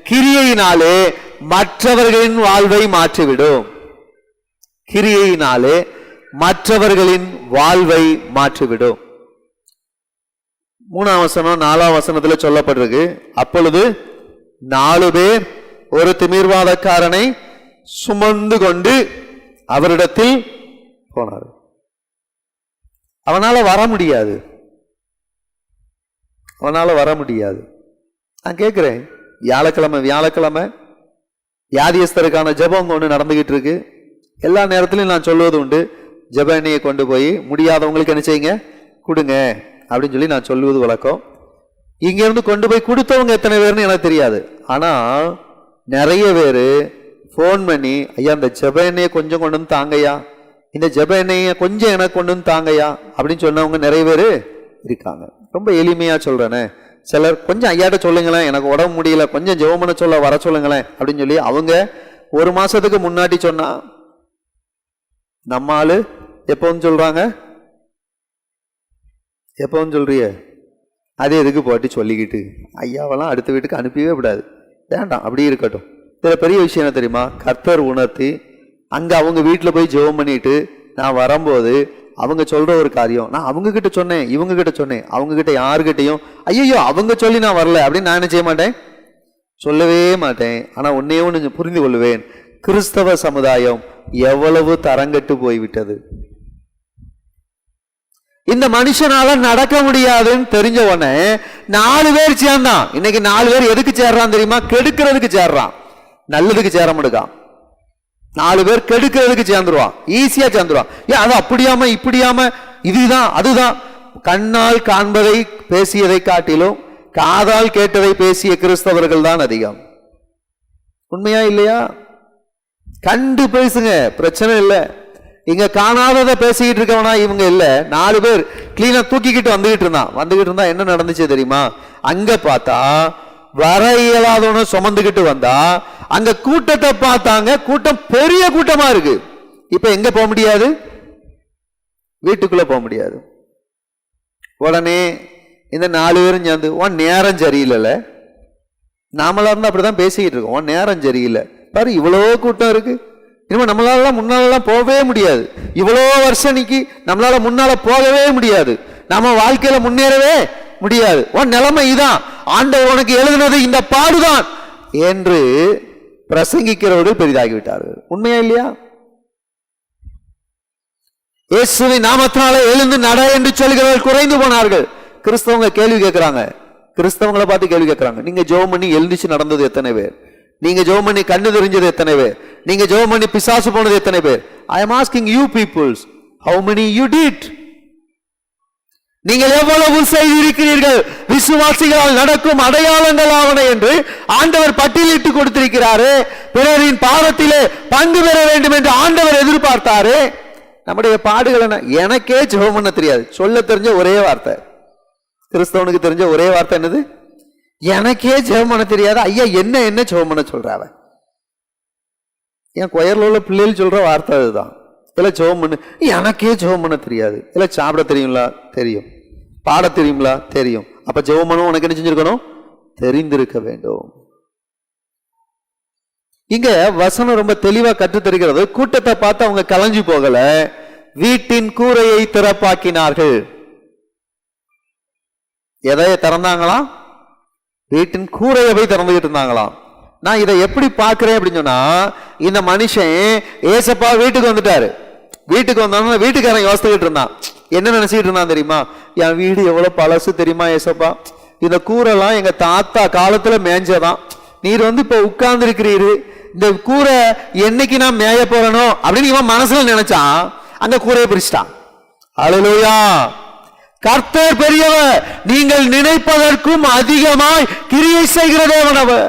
கிரியையினாலே மற்றவர்களின் வாழ்வை மாற்றிவிடும். கிரியையினாலே மற்றவர்களின் வாழ்வை மாற்றிவிடும். 3ஆம் வசனம் 4ஆம் வசனத்துல சொல்லப்பட்டிருக்கு, அப்பொழுது 4 பேர் ஒரு திமிர்வாதக்காரனை சுமந்து கொண்டு அவரிடத்தில் போனார். அவனால வர முடியாது. நான் கேட்கிறேன், வியாழக்கிழமை வியாதியஸ்தருக்கான ஜெபம் ஒன்று நடந்துகிட்டு இருக்கு. எல்லா நேரத்திலையும் நான் சொல்வது உண்டு, ஜெப எண்ணெயை கொண்டு போய் முடியாதவங்களுக்கு என்ன செய்யுங்க, கொடுங்க அப்படின்னு சொல்லி நான் சொல்லுவது வழக்கம். இங்க இருந்து கொண்டு போய் கொடுத்தவங்க எத்தனை பேர்னு எனக்கு தெரியாது. ஆனா நிறைய பேர் ஃபோன் பண்ணி, ஐயா இந்த ஜெப எண்ணெயை கொஞ்சம் கொண்டு வந்து தாங்கய்யா, இந்த ஜெப எண்ணெயை கொஞ்சம் எனக்கு கொண்டு வந்து தாங்கய்யா அப்படின்னு சொன்னவங்க நிறைய பேர் இருக்காங்க. ரொம்ப எளிமையா சொல்றேனே, சிலர் கொஞ்சம் ஐயாட்ட சொல்லுங்களேன், எனக்கு உடம்பு முடியல, கொஞ்சம் ஜெபம் பண்ண சொல்ல வர சொல்லுங்களேன் அப்படின்னு சொல்லி அவங்க 1 மாசத்துக்கு முன்னாடி சொன்னா, நம்ம ஆளு எப்போன்னு சொல்றாங்க, எப்போன்னு சொல்றிய, அதே எதுக்கு போட்டி சொல்லிக்கிட்டு ஐயாவெல்லாம் அடுத்த வீட்டுக்கு அனுப்பவே விடாது, வேண்டாம் அப்படி இருக்கட்டும். இதில் பெரிய விஷயம் என்ன தெரியுமா? கர்த்தர் உணர்த்தி அங்கே அவங்க வீட்டில் போய் ஜெபம் பண்ணிட்டு நான் வரும்போது அவங்க சொல்ற ஒரு காரியம், நான் அவங்க கிட்ட சொன்னேன், இவங்க கிட்ட சொன்னேன், அவங்க கிட்ட யாருக்கிட்டையும் ஐயோ அவங்க சொல்லி நான் வரல அப்படின்னு நான் என்ன செய்ய மாட்டேன், சொல்லவே மாட்டேன். ஆனால் ஒன்னே ஒன்று புரிந்து கொள்வேன், கிறிஸ்தவ சமுதாயம் எவ்வளவு தரங்கட்டு போய்விட்டது. இந்த மனுஷனால நடக்க முடியாதுன்னு தெரிஞ்ச உடனே 4 பேர் சேர்ந்தான். இன்னைக்கு 4 பேர் எதுக்கு சேர்றான் தெரியுமா? கெடுக்கிறதுக்கு சேர்றான், நல்லதுக்கு சேர மாட்டான். 4 பேர் கெடுக்கிறதுக்கு சேர்ந்துருவான், ஈஸியா சேர்ந்துருவான். ஏன் அது அப்படியாம இப்படியாம, இதுதான் அதுதான். கண்ணால் காண்பதை பேசியதை காட்டிலும் காதால் கேட்டதை பேசிய கிறிஸ்தவர்கள் தான் அதிகம். உண்மையா இல்லையா? கண்டு பேசுங்க, பிரச்சனை இல்லை. இங்க காணாததை பேசிக்கிட்டு இருக்கவனா இவங்க இல்ல. 4 பேர் கிளீனா தூக்கிக்கிட்டு வந்துகிட்டு இருந்தா என்ன நடந்துச்சு தெரியுமா? அங்க பார்த்தா வர இயலாதவன சுமந்துகிட்டு வந்தா, அங்க கூட்டத்தை பார்த்தாங்க, கூட்டம் பெரிய கூட்டமா இருக்கு. இப்ப எங்க போக முடியாது? வீட்டுக்குள்ள போக முடியாது. உடனே இந்த 4 பேரும் சேர்ந்து, உன் நேரம் சரியில்லைல்ல, நாமளா இருந்தா அப்படிதான் பேசிக்கிட்டு இருக்கோம், உன் நேரம் சரியில்லை பாரு, இவ்வளோ கூட்டம் இருக்கு, இனிமே நம்மளால முன்னாலெல்லாம் போகவே முடியாது, இவ்வளோ வருஷம் நீக்கி நம்மளால முன்னால போகவே முடியாது, நம்ம வாழ்க்கையில முன்னேறவே முடியாது, உன் நிலைமை இதான், ஆண்டவர் உனக்கு எழுதுனது இந்த பாடுதான் என்று பிரசங்கிக்கிறவர்கள் பெரிதாகிவிட்டார்கள். உண்மையா இல்லையா? இயேசுவின் நாமத்தினாலே எழுந்து நட என்று சொல்கிறவர்கள் குறைந்து போனார்கள். கிறிஸ்தவங்க கேள்வி கேட்கிறாங்க, கிறிஸ்தவங்களை பார்த்து கேள்வி கேட்கிறாங்க, நீங்க ஜெபம் பண்ணி எழுந்திச்சு நடந்தது எத்தனை பேர்? நீங்க ஜெபம் பண்ணி கண்ணு தெரிஞ்சது எத்தனை பேர்? நீங்க ஜெபம் பண்ணி பிசாசு போனது எத்தனை பேர்? I am asking you peoples, how many you did? நீங்கள் எவ்வளவு செய்திருக்கிறீர்கள்? விசுவாசிகளால் நடக்கும் அடையாளங்கள் ஆவன என்று ஆண்டவர் பட்டியலிட்டு கொடுத்திருக்கிறாரு. பிறரின் பாவத்திலே பங்கு பெற வேண்டும் என்று ஆண்டவர் எதிர்பார்த்தாரு. நம்முடைய பாடுகள் என்ன? எனக்கே ஜெபம் பண்ண தெரியாது. சொல்ல தெரிஞ்ச ஒரே வார்த்தை, கிறிஸ்தவனுக்கு தெரிஞ்ச ஒரே வார்த்தை என்னது? எனக்கே ஜெபம் பண்ண தெரியாது. ஐயா என்ன ஜெபம் பண்ண சொல்றாவ? என் கொயர்ல உள்ள பிள்ளைகள் சொல்ற வார்த்தை அதுதான். இல்ல ஜெபம் பண்ணு, எனக்கே ஜெபம் பண்ண தெரியாது. இல்ல சாப்பிட தெரியுங்களா? தெரியும். பாட தெரியுங்களா? தெரியும். அப்ப ஜெபம் பண்ண உனக்கு என்ன செஞ்சிருக்கணும்? தெரிந்திருக்க வேண்டும். இங்க வசனம் ரொம்ப தெளிவா கற்றுத்தருகிறது. கூட்டத்தை பார்த்து அவங்க கலைஞ்சு போகல, வீட்டின் கூரையை திறப்பாக்கினார்கள். எதைய திறந்தாங்களா? வீட்டின் கூரையை போய் திறந்துகிட்டு இருந்தாங்களாம். நான் இதை எப்படி பார்க்கிறேன் அப்படின்னு சொன்னா, இந்த மனுஷன் ஏசப்பா வீட்டுக்கு வந்துட்டாரு. வீட்டுக்கு வந்தோம்னா வீட்டுக்காரன் யோசிச்சுக்கிட்டு இருந்தான். என்ன நினைச்சிட்டு இருந்தான் தெரியுமா? என் வீடு எவ்வளவு பழசு தெரியுமா ஏசப்பா, இந்த கூரைலாம் எங்க தாத்தா காலத்துல மேஞ்சதான், நீர் வந்து இப்ப உட்கார்ந்து இருக்கிறீரு, இந்த கூரை என்னைக்கு நான் மேய போறனோ அப்படின்னு இவன் மனசுல நினைச்சான். அங்க கூரையை பிரிச்சுட்டான். அல்லேலூயா. கர்த்தர் பெரியவர், நீங்கள் நினைப்பதற்கும் அதிகமாய் கிரியை செய்கிற தேவன் அவர்.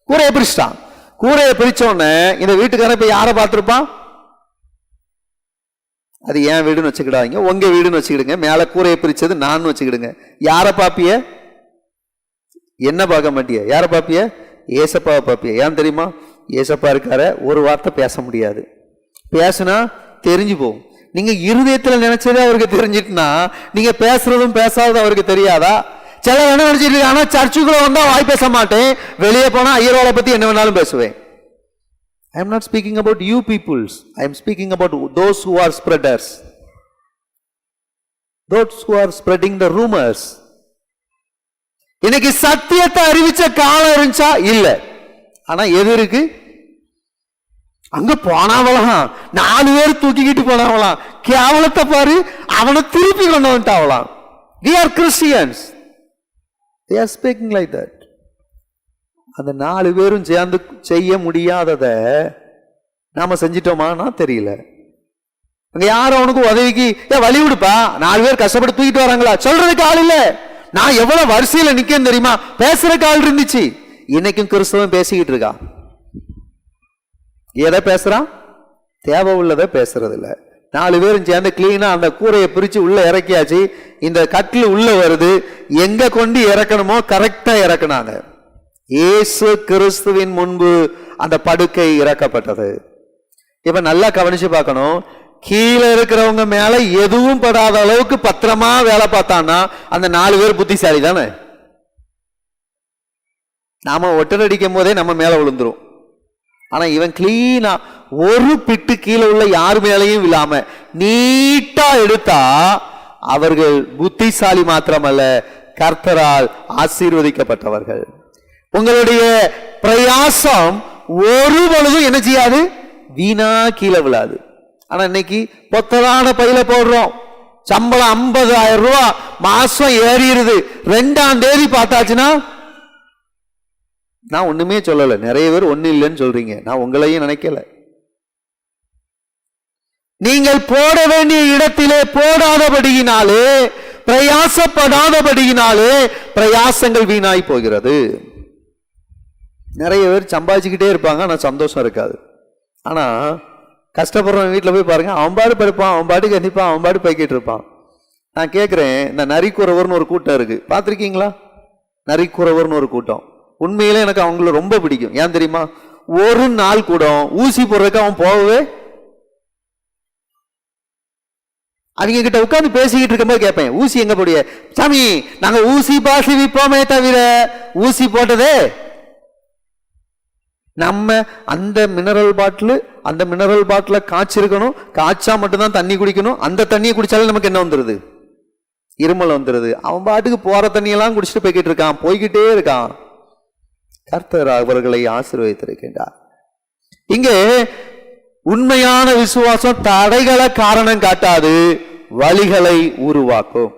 கூரையை பிரிச்சுட்டான். கூரையை பிரிச்ச உடனே இந்த வீட்டுக்காரன் இப்ப யாரை பார்த்திருப்பான்? அது என் வீடுன்னு வச்சுக்கிடாதீங்க, உங்க வீடுன்னு வச்சுக்கிடுங்க. மேல கூரையை பிரிச்சது நான் வச்சுக்கிடுங்க. யாரை பாப்பிய? என்ன பார்க்க மாட்டிய? யாரை பாப்பிய? ஏசப்பாவை பாப்பிய. ஏன் தெரியுமா? ஏசப்பா இருக்கார, ஒரு வார்த்தை பேச முடியாது. பேசுனா தெரிஞ்சு போகும். நீங்க இருதயத்துல நினைச்சதே அவருக்கு தெரிஞ்சிட்டுனா நீங்க பேசுறதும் பேசாததும் அவருக்கு தெரியாதா? சில என்ன நினைச்சிட்டு, ஆனா சர்ச்சுக்குள்ள வந்தா வாய் பேச மாட்டேன், வெளியே போனா ஐயரோட பத்தி என்ன வேணாலும் பேசுவேன். I am not speaking about you peoples. I am speaking about those who are spreaders. Those who are spreading the rumors. இன்னைக்கு சத்தியத்தை அறிவிச்ச காலம் இருந்துச்சா? இல்ல. ஆனா எது இருக்கு? அங்க போனாவலாம் 4 பேர் தூக்கிக்கிட்டு போனாவலாம். கேவலத்தை பாரு, அவனை திருப்பி கொண்டு வந்துட்டாவலாம். We are Christians. They are speaking like that. அந்த 4 பேரும் சேர்ந்து செய்ய முடியாதத நாம செஞ்சிட்டோமானா தெரியல. அங்க யாரும் அவனுக்கு உதவிக்கு வழி விடுப்பா, 4 பேர் கஷ்டப்பட்டு தூக்கிட்டு வராங்களா, சொல்றதுக்கு ஆள் இல்ல. நான் எவ்வளவு வரிசையில நிக்கேன்னு தெரியுமா? பேசுறதுக்கு ஆள் இருந்துச்சு. இன்னைக்கும் கிறிஸ்தவன் பேசிக்கிட்டு இருக்கா. எதை பேசுறான்? தேவை உள்ளதை பேசுறது இல்ல. 4 பேரும் சேர்ந்து கிளீனா அந்த கூரையை பிரிச்சு உள்ள இறக்கியாச்சு. இந்த கட்டில் உள்ள வருது, எங்க கொண்டு இறக்கணுமோ கரெக்டா இறக்குனாங்க. இயேசு கிறிஸ்துவின் முன்பு அந்த படுக்கை இறக்கப்பட்டது. இப்ப நல்லா கவனிச்சு பார்க்கணும். கீழே இருக்கிறவங்க மேல எதுவும் படாத அளவுக்கு பத்திரமா வேலை பார்த்தான்னா அந்த 4 பேர் புத்திசாலி தானே. நாம ஒட்டடிக்கும் போதே நம்ம மேல விழுந்துரும். ஆனா இவன் கிளீனா ஒரு பிட்டு கீழே உள்ள யார் மேலையும் இல்லாம நீட்டா எடுத்தா அவர்கள் புத்திசாலி மாத்திரமல்ல, கர்த்தரால் ஆசீர்வதிக்கப்பட்டவர்கள். உங்களுடைய பிரயாசம் ஒரு பொழுதும் என்ன செய்யாது? வீணா கீழே விழாது. ஆனா இன்னைக்கு பொத்தலான பையில போடுறோம். சம்பளம் 50,000 ரூபாய் மாசம் ஏறிடுது. 2ஆம் தேதி பார்த்தாச்சுன்னா, நான் ஒண்ணுமே சொல்லல, நிறைய பேர் ஒண்ணு இல்லைன்னு சொல்றீங்க, நான் உங்களையும் நினைக்கல. நீங்கள் போட வேண்டிய இடத்திலே போடாதபடியினாலே, பிரயாசப்படாதபடியினாலே பிரயாசங்கள் வீணாய் போகிறது. நிறைய பேர் சம்பாதிச்சுக்கிட்டே இருப்பாங்க, ஆனா சந்தோஷம் இருக்காது. ஆனா கஷ்டப்படுறவன் வீட்டில் போய் பாருங்க, அவன் பாடு படிப்பான், அவன் பாட்டுக்கு கண்டிப்பான், அவன் பாடு போய்கிட்டு இருப்பான். நான் கேட்குறேன், இந்த நரிக்குறவர்னு ஒரு கூட்டம் இருக்கு, பார்த்துருக்கீங்களா? நரிக்குறவர்னு ஒரு கூட்டம். உண்மையிலே எனக்கு அவங்கள ரொம்ப பிடிக்கும். ஏன் தெரியுமா? ஒரு நாள் கூட ஊசி போடுறதுக்கு அவன் போகவே, அவங்க கிட்ட உட்காந்து பேசிக்கிட்டு இருக்கும்போது கேட்பேன், ஊசி எங்க போடிய? சாமி, நாங்க ஊசி பாசி விற்போமே தவிர ஊசி போட்டதே நம்ம அந்த மினரல் பாட்டில காய்ச்சிருக்கணும், காய்ச்சா மட்டும்தான் தண்ணி குடிக்கணும். அந்த தண்ணியை குடிச்சாலும் நமக்கு என்ன வந்துருது? இருமல் வந்துருது. அவன் பாட்டுக்கு போற தண்ணியெல்லாம் குடிச்சிட்டு போய்கிட்டே இருக்கான். கர்த்தர் அவர்களை ஆசீர்வதித்திருக்கின்றார். இங்கே உண்மையான விசுவாசம் தடைகளை காரணம் காட்டாது, வழிகளை உருவாக்கும்.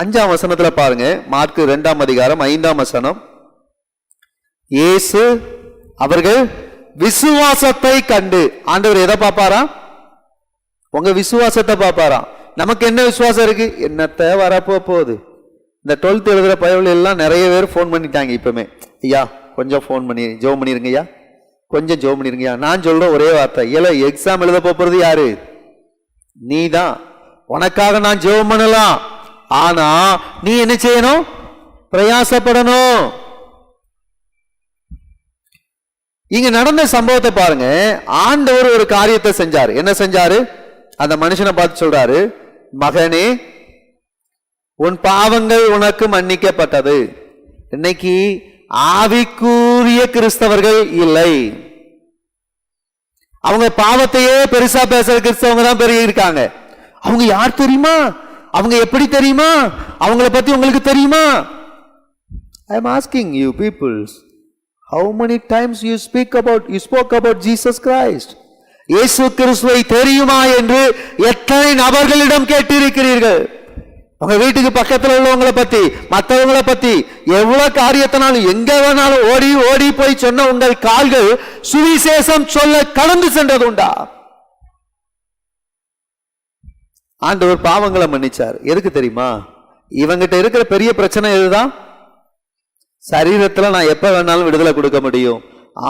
5ஆம் வசனத்துல பாருங்க, மார்க்கு 2ஆம் அதிகாரம் 5ஆம் வசனம். இயேசு அவர்கள் விசுவாசத்தை கண்டு, ஆண்டவர் எதை பார்ப்பாரா? உங்க விசுவாசத்தை பார்ப்பாரா? நமக்கு என்ன விசுவாசம் இருக்கு? என்னத்தை வரப்போ போகுது. இந்த 12th எழுதுற பயவுல எல்லாம் நிறைய பேர் போன் பண்ணிட்டாங்க. இப்பவுமே, ஐயா கொஞ்சம் போன் பண்ணி ஜெபம் பண்ணிருங்க ஐயா, கொஞ்சம் ஜெபம் பண்ணிருங்கய்யா. நான் சொல்ற ஒரே வார்த்தை, எக்ஸாம் எழுத போறது யாரு? நீ தான். உனக்காக நான் ஜெபம் பண்ணலாம், ஆனா நீ என்ன செய்யணும்? பிரயாசப்படணும். இங்க நடந்த சம்பவத்தை பாருங்க. ஆண்டவர் ஒரு காரியத்தை செஞ்சாரு. என்ன செஞ்சாரு? அந்த மனுஷனை பார்த்து சொல்றாரு, மகனே, உன் பாவங்கள் உனக்கு மன்னிக்கப்பட்டது. இன்னைக்கு ஆவிக்குரிய கிறிஸ்தவர்கள் இல்லை. அவங்க பாவத்தையே பெருசா பேசுற கிறிஸ்தவங்க தான் பெரிய இருக்காங்க. அவங்க யார் தெரியுமா? அவங்க எப்படி தெரியுமா? அவங்கள பத்தி உங்களுக்கு தெரியுமா? I am asking you peoples, how many times you spoke about Jesus Christ? இயேசு கிறிஸ்துவை தெரியுமா என்று எத்தனை நபர்களிடம் கேட்டிருக்கிறீர்கள்? உங்க வீட்டுக்கு பக்கத்துல உள்ளவங்களை பத்தி, மற்றவங்களை பத்தி எவ்வளவு காரியத்தினாலும் எங்க வேணாலும் ஓடி ஓடி போய் சொன்ன உங்கள் கால்கள் சுவிசேஷம் சொல்ல கடந்து சென்றது உண்டா? ஆண்டவர் பாவங்களை மன்னிச்சார். எதுக்கு தெரியுமா? இவங்கிட்ட இருக்கிற பெரிய பிரச்சனை எதுதான்? சரீரத்துல நான் எப்ப வேணாலும் விடுதலை கொடுக்க முடியும்,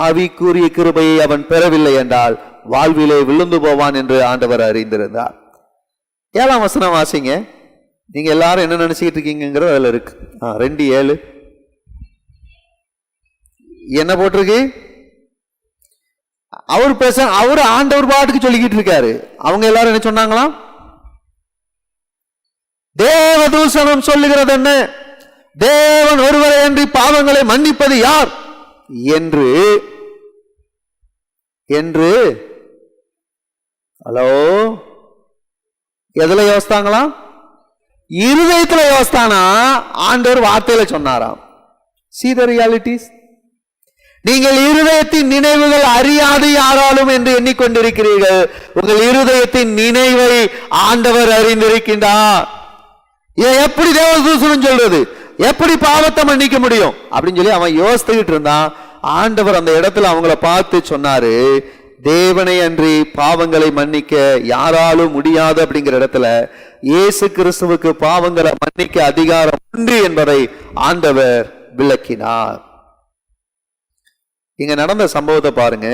ஆவிக்குரிய கிருபையை அவன் பெறவில்லை என்றால் வாழ்விலே விழுந்து போவான் என்று ஆண்டவர் அறிந்திருந்தார். 7ஆம் வசனம் வாசிங்க. நீங்க எல்லாரும் என்ன நினைச்சுக்கிட்டு இருக்கீங்கிறது அதுல இருக்கு. 2:7 என்ன போட்டிருக்கு? அவர் ஆண்டவர் பாட்டுக்கு சொல்லிக்கிட்டு இருக்காரு. அவங்க எல்லாரும் என்ன சொன்னாங்களாம்? தேவதூஷணம் சொல்லுகிறது என்ன? தேவன் ஒருவரை அன்றி பாவங்களை மன்னிப்பது யார் என்று ஹலோ எதுல யோசித்தாங்களாம்? இருதயத்துல யோசித்தானா ஆண்டவர் வார்த்தையில சொன்னாராம். See the realities. நீங்கள் இருதயத்தின் நினைவுகள் அறியாது யாராலும் என்று எண்ணிக்கொண்டிருக்கிறீர்கள். உங்கள் இருதயத்தின் நினைவை ஆண்டவர் அறிந்திருக்கின்றார். எப்படி தேவதூஷணம் சொல்றது, எப்படி பாவத்தை மன்னிக்க முடியும் அப்படின்னு சொல்லி அவன் யோசித்துக்கிட்டு இருந்தான். ஆண்டவர் அந்த இடத்துல அவங்கள பார்த்து சொன்னாரு, தேவனை அன்றி பாவங்களை மன்னிக்க யாராலும் முடியாது அப்படிங்கிற இடத்துல இயேசு கிறிஸ்துவுக்கு பாவங்களை மன்னிக்க அதிகாரம் உண்டு என்பதை ஆண்டவர் விளக்கினார். இங்க நடந்த சம்பவத்தை பாருங்க.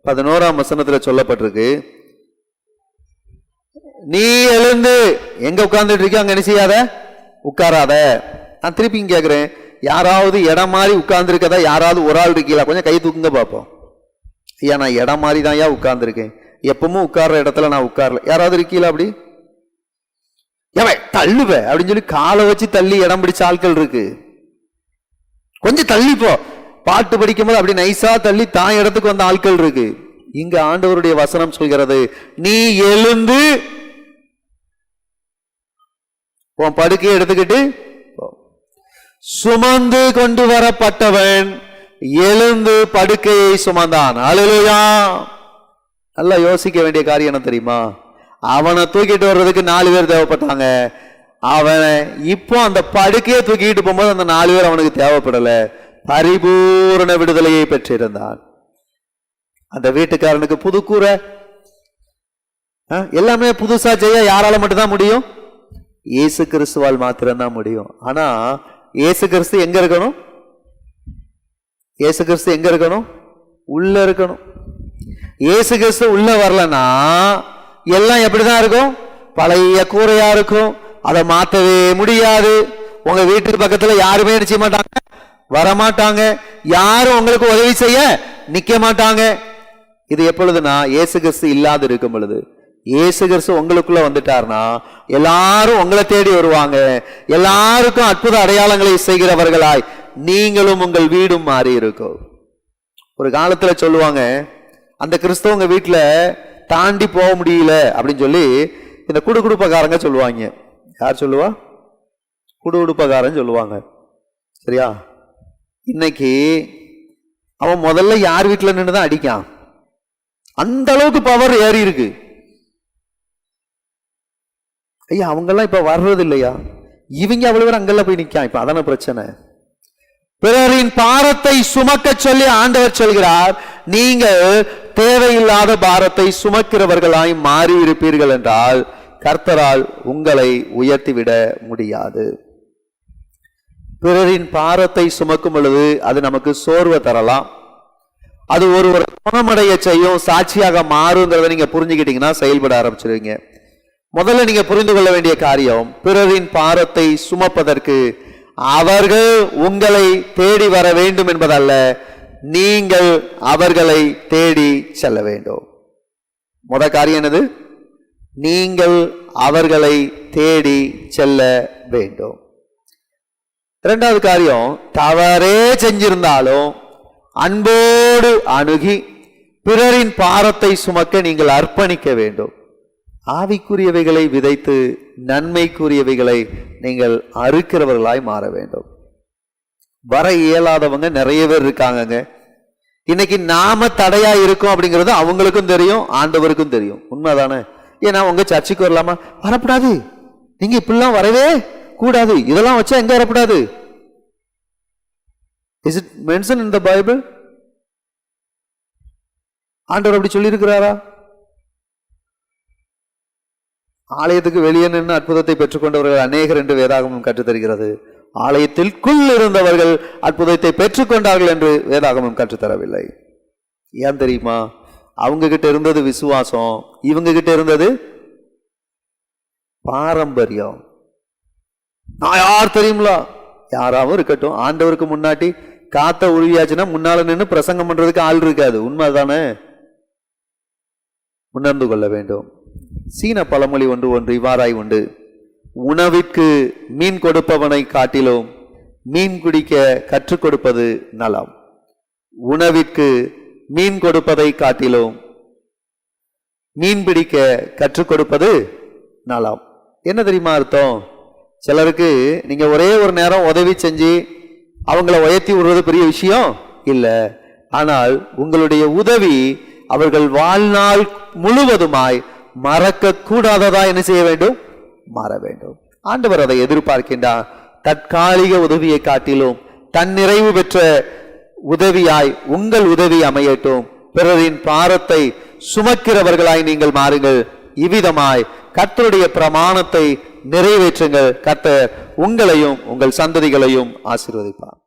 11ஆம் வசனத்துல சொல்லப்பட்டிருக்கு, நீ எழுந்து எங்க உட்கார்ந்துட்டு இருக்க அங்க என்ன செய்யாத, உட்காராத. நான் திருப்பி கேட்கிறேன், யாராவது இடம் மாதிரி உட்கார்ந்து இருக்கதா? யாராவது ஒரு ஆள் இருக்கீங்களா? கொஞ்சம் கை தூக்குங்க பார்ப்போம். ஐயா நான் இடம் மாதிரி தான் ஏன் உட்கார்ந்துருக்கேன், எப்பவும் உட்கார்ற இடத்துல நான் உட்காரல. யாராவது இருக்கீங்களா? அப்படி தள்ளுவ அப்படின்னு சொல்லி காலை வச்சு தள்ளி இடம் பிடிச்ச ஆட்கள் இருக்கு. கொஞ்சம் தள்ளிப்போ, பாட்டு படிக்கும் போது அப்படி நைசா தள்ளி தான் இடத்துக்கு வந்த ஆட்கள் இருக்கு. இங்க ஆண்டவருடைய வசனம் சொல்கிறது, நீ எழுந்து உன் படுக்கையை எடுத்துக்கிட்டு, சுமந்து கொண்டு வரப்பட்டவன் எழுந்து படுக்கையை சுமந்தான். அல்லேலூயா. நல்லா யோசிக்க வேண்டிய காரியம் என்ன தெரியுமா? அவனை தூக்கிட்டு வர்றதுக்கு 4 பேர் தேவைப்பட்டாங்க. அவன் இப்போ அந்த படுக்கையை தூக்கிட்டு போகும்போது அந்த 4 பேர் அவனுக்கு தேவைப்படல. பரிபூர்ண விடுதலையை பெற்றிருந்தான். அந்த வீட்டுக்காரனுக்கு புது கூரை, எல்லாமே புதுசா செய்ய யாரால மட்டும்தான் முடியும்? இயேசு கிறிஸ்துவால் மாத்திரம்தான் முடியும். ஆனா இயேசு கிறிஸ்து எங்க இருக்கணும்? இயேசு கிறிஸ்து எங்க இருக்கணும்? உள்ள இருக்கணும். இயேசு கிறிஸ்து உள்ள வரலன்னா எல்லாம் எப்படிதான் இருக்கும்? பழைய கூரையா இருக்கும். அதை மாற்றவே முடியாது. உங்க வீட்டுக்கு பக்கத்துல யாருமே நிச்சய மாட்டாங்க, வரமாட்டாங்க. யாரும் உங்களுக்கு உதவி செய்ய நிக்க மாட்டாங்க. இது எப்பொழுதுனா இயேசு கிறிஸ்து இல்லாது இருக்கும் பொழுது. இயேசு கிறிஸ்து உங்களுக்குள்ள வந்துட்டார்னா எல்லாரும் உங்களை தேடி வருவாங்க. எல்லாருக்கும் அற்புத அடையாளங்களை செய்கிறவர்களாய் நீங்களும் உங்கள் வீடும் மாறி இருக்கும். ஒரு காலத்துல சொல்லுவாங்க, அந்த கிறிஸ்தவ உங்க வீட்டுல தாண்டி போக முடியல அப்படின்னு சொல்லி இந்த குடுகுடுப்பக்காரங்க சொல்லுவாங்க. யார் சொல்லுவா? குடுகுடுப்பக்காரன் சொல்லுவாங்க. சரியா? இன்னைக்கு அவன் முதல்ல யார் வீட்டுல நின்றுதான் அடிக்கான். அந்த அளவுக்கு பவர் ஏறி இருக்கு. ஐயா அவங்கெல்லாம் இப்ப வர்றது இல்லையா? இவங்க அவ்வளவு பேர் அங்கெல்லாம் போய் நிக்கான். இப்ப அதான பிரச்சனை. பிறரின் பாரத்தை சுமக்க சொல்லி ஆண்டவர் சொல்கிறார், நீங்கள் தேவையில்லாத பாரத்தை சுமக்கிறவர்களாய் மாறி இருப்பீர்கள் என்றால் கர்த்தரால் உங்களை உயர்த்திவிட முடியாது. பிறரின் பாரத்தை சுமக்கும் பொழுது அது நமக்கு சோர்வை தரலாம். அது ஒரு குணமடைய செய்யும், சாட்சியாக மாறுங்கிறத நீங்க புரிஞ்சுக்கிட்டீங்கன்னா செயல்பட ஆரம்பிச்சிருவீங்க. முதல்ல நீங்க புரிந்து கொள்ள வேண்டிய காரியம், பிறரின் பாரத்தை சுமப்பதற்கு அவர்கள் உங்களை தேடி வர வேண்டும் என்பதல்ல, நீங்கள் அவர்களை தேடி செல்ல வேண்டும். முத காரியம் என்னது? நீங்கள் அவர்களை தேடி செல்ல வேண்டும். இரண்டாவது காரியம், தவறே செஞ்சிருந்தாலும் அன்போடு அணுகி பிறரின் பாரத்தை சுமக்க நீங்கள் அர்ப்பணிக்க வேண்டும். ஆவிக்குரியவைகளை விதைத்து நன்மைக்குரியவைகளை நீங்கள் அறுக்கிறவர்களாய் மாற வேண்டும். வர இயலாதவங்க நிறைய பேர் இருக்காங்கங்க. இன்னைக்கு நாம தடையா இருக்கோம் அப்படிங்கிறது அவங்களுக்கும் தெரியும், ஆண்டவருக்கும் தெரியும். உண்மைதானே? ஏன்னா உங்க சர்ச்சுக்கு வரலாமா? வரக்கூடாது, நீங்க இப்படிலாம் வரவே கூடாது, இதெல்லாம் வச்சா எங்க வரக்கூடாது. Is it mentioned in the Bible? ஆண்டவர் அப்படி சொல்லி இருக்கிறாரா? ஆலயத்துக்கு வெளியே நின்று அற்புதத்தை பெற்றுக்கொண்டவர்கள் அநேகர் என்று வேதாகமம் கற்றுத்தருகிறது. ஆலயத்திற்குள் இருந்தவர்கள் அற்புதத்தை பெற்றுக்கொண்டார்கள் என்று வேதாகமம் கற்றுத்தரவில்லை. ஏன் தெரியுமா? அவங்க கிட்ட இருந்தது விசுவாசம், இவங்க கிட்ட இருந்தது பாரம்பரியம். நான் யார் தெரியுங்களா? யாராவும் இருக்கட்டும், ஆண்டவருக்கு முன்னாடி காத்த உருவியாச்சுன்னா முன்னால நின்று பிரசங்கம் பண்றதுக்கு ஆள் இருக்காது. உண்மைதானே? உணர்ந்து கொள்ள வேண்டும். சீன பழமொழி ஒன்று இவ்வாறாய் உண்டு: உணவிற்கு மீன் கொடுப்பவனை காட்டிலும் மீன் குடிக்க கற்றுக் கொடுப்பது நலம். உணவிற்கு மீன் கொடுப்பதை காட்டிலும் மீன் பிடிக்க கற்றுக் கொடுப்பது நலம். என்ன தெரியுமா அர்த்தம்? சிலருக்கு நீங்க ஒரே ஒரு நேரம் உதவி செஞ்சு அவங்கள உயர்த்தி விடுறது பெரிய விஷயம் இல்லை. ஆனால் உங்களுடைய உதவி அவர்கள் வாழ்நாள் முழுவதுமாய் மறக்க கூடாததா என்ன செய்ய வேண்டும்? மாற வேண்டும். ஆண்டவர் அதை எதிர்பார்க்கின்றார். தற்காலிக உதவியை காட்டிலும் தன் நிறைவு பெற்ற உதவியாய் உங்கள் உதவி அமையட்டும். பிறரின் பாரத்தை சுமக்கிறவர்களாய் நீங்கள் மாறுங்கள். இவ்விதமாய் கர்த்தருடைய பிரமாணத்தை நிறைவேற்றுங்கள். கர்த்தர் உங்களையும் உங்கள் சந்ததிகளையும் ஆசீர்வதிப்பார்.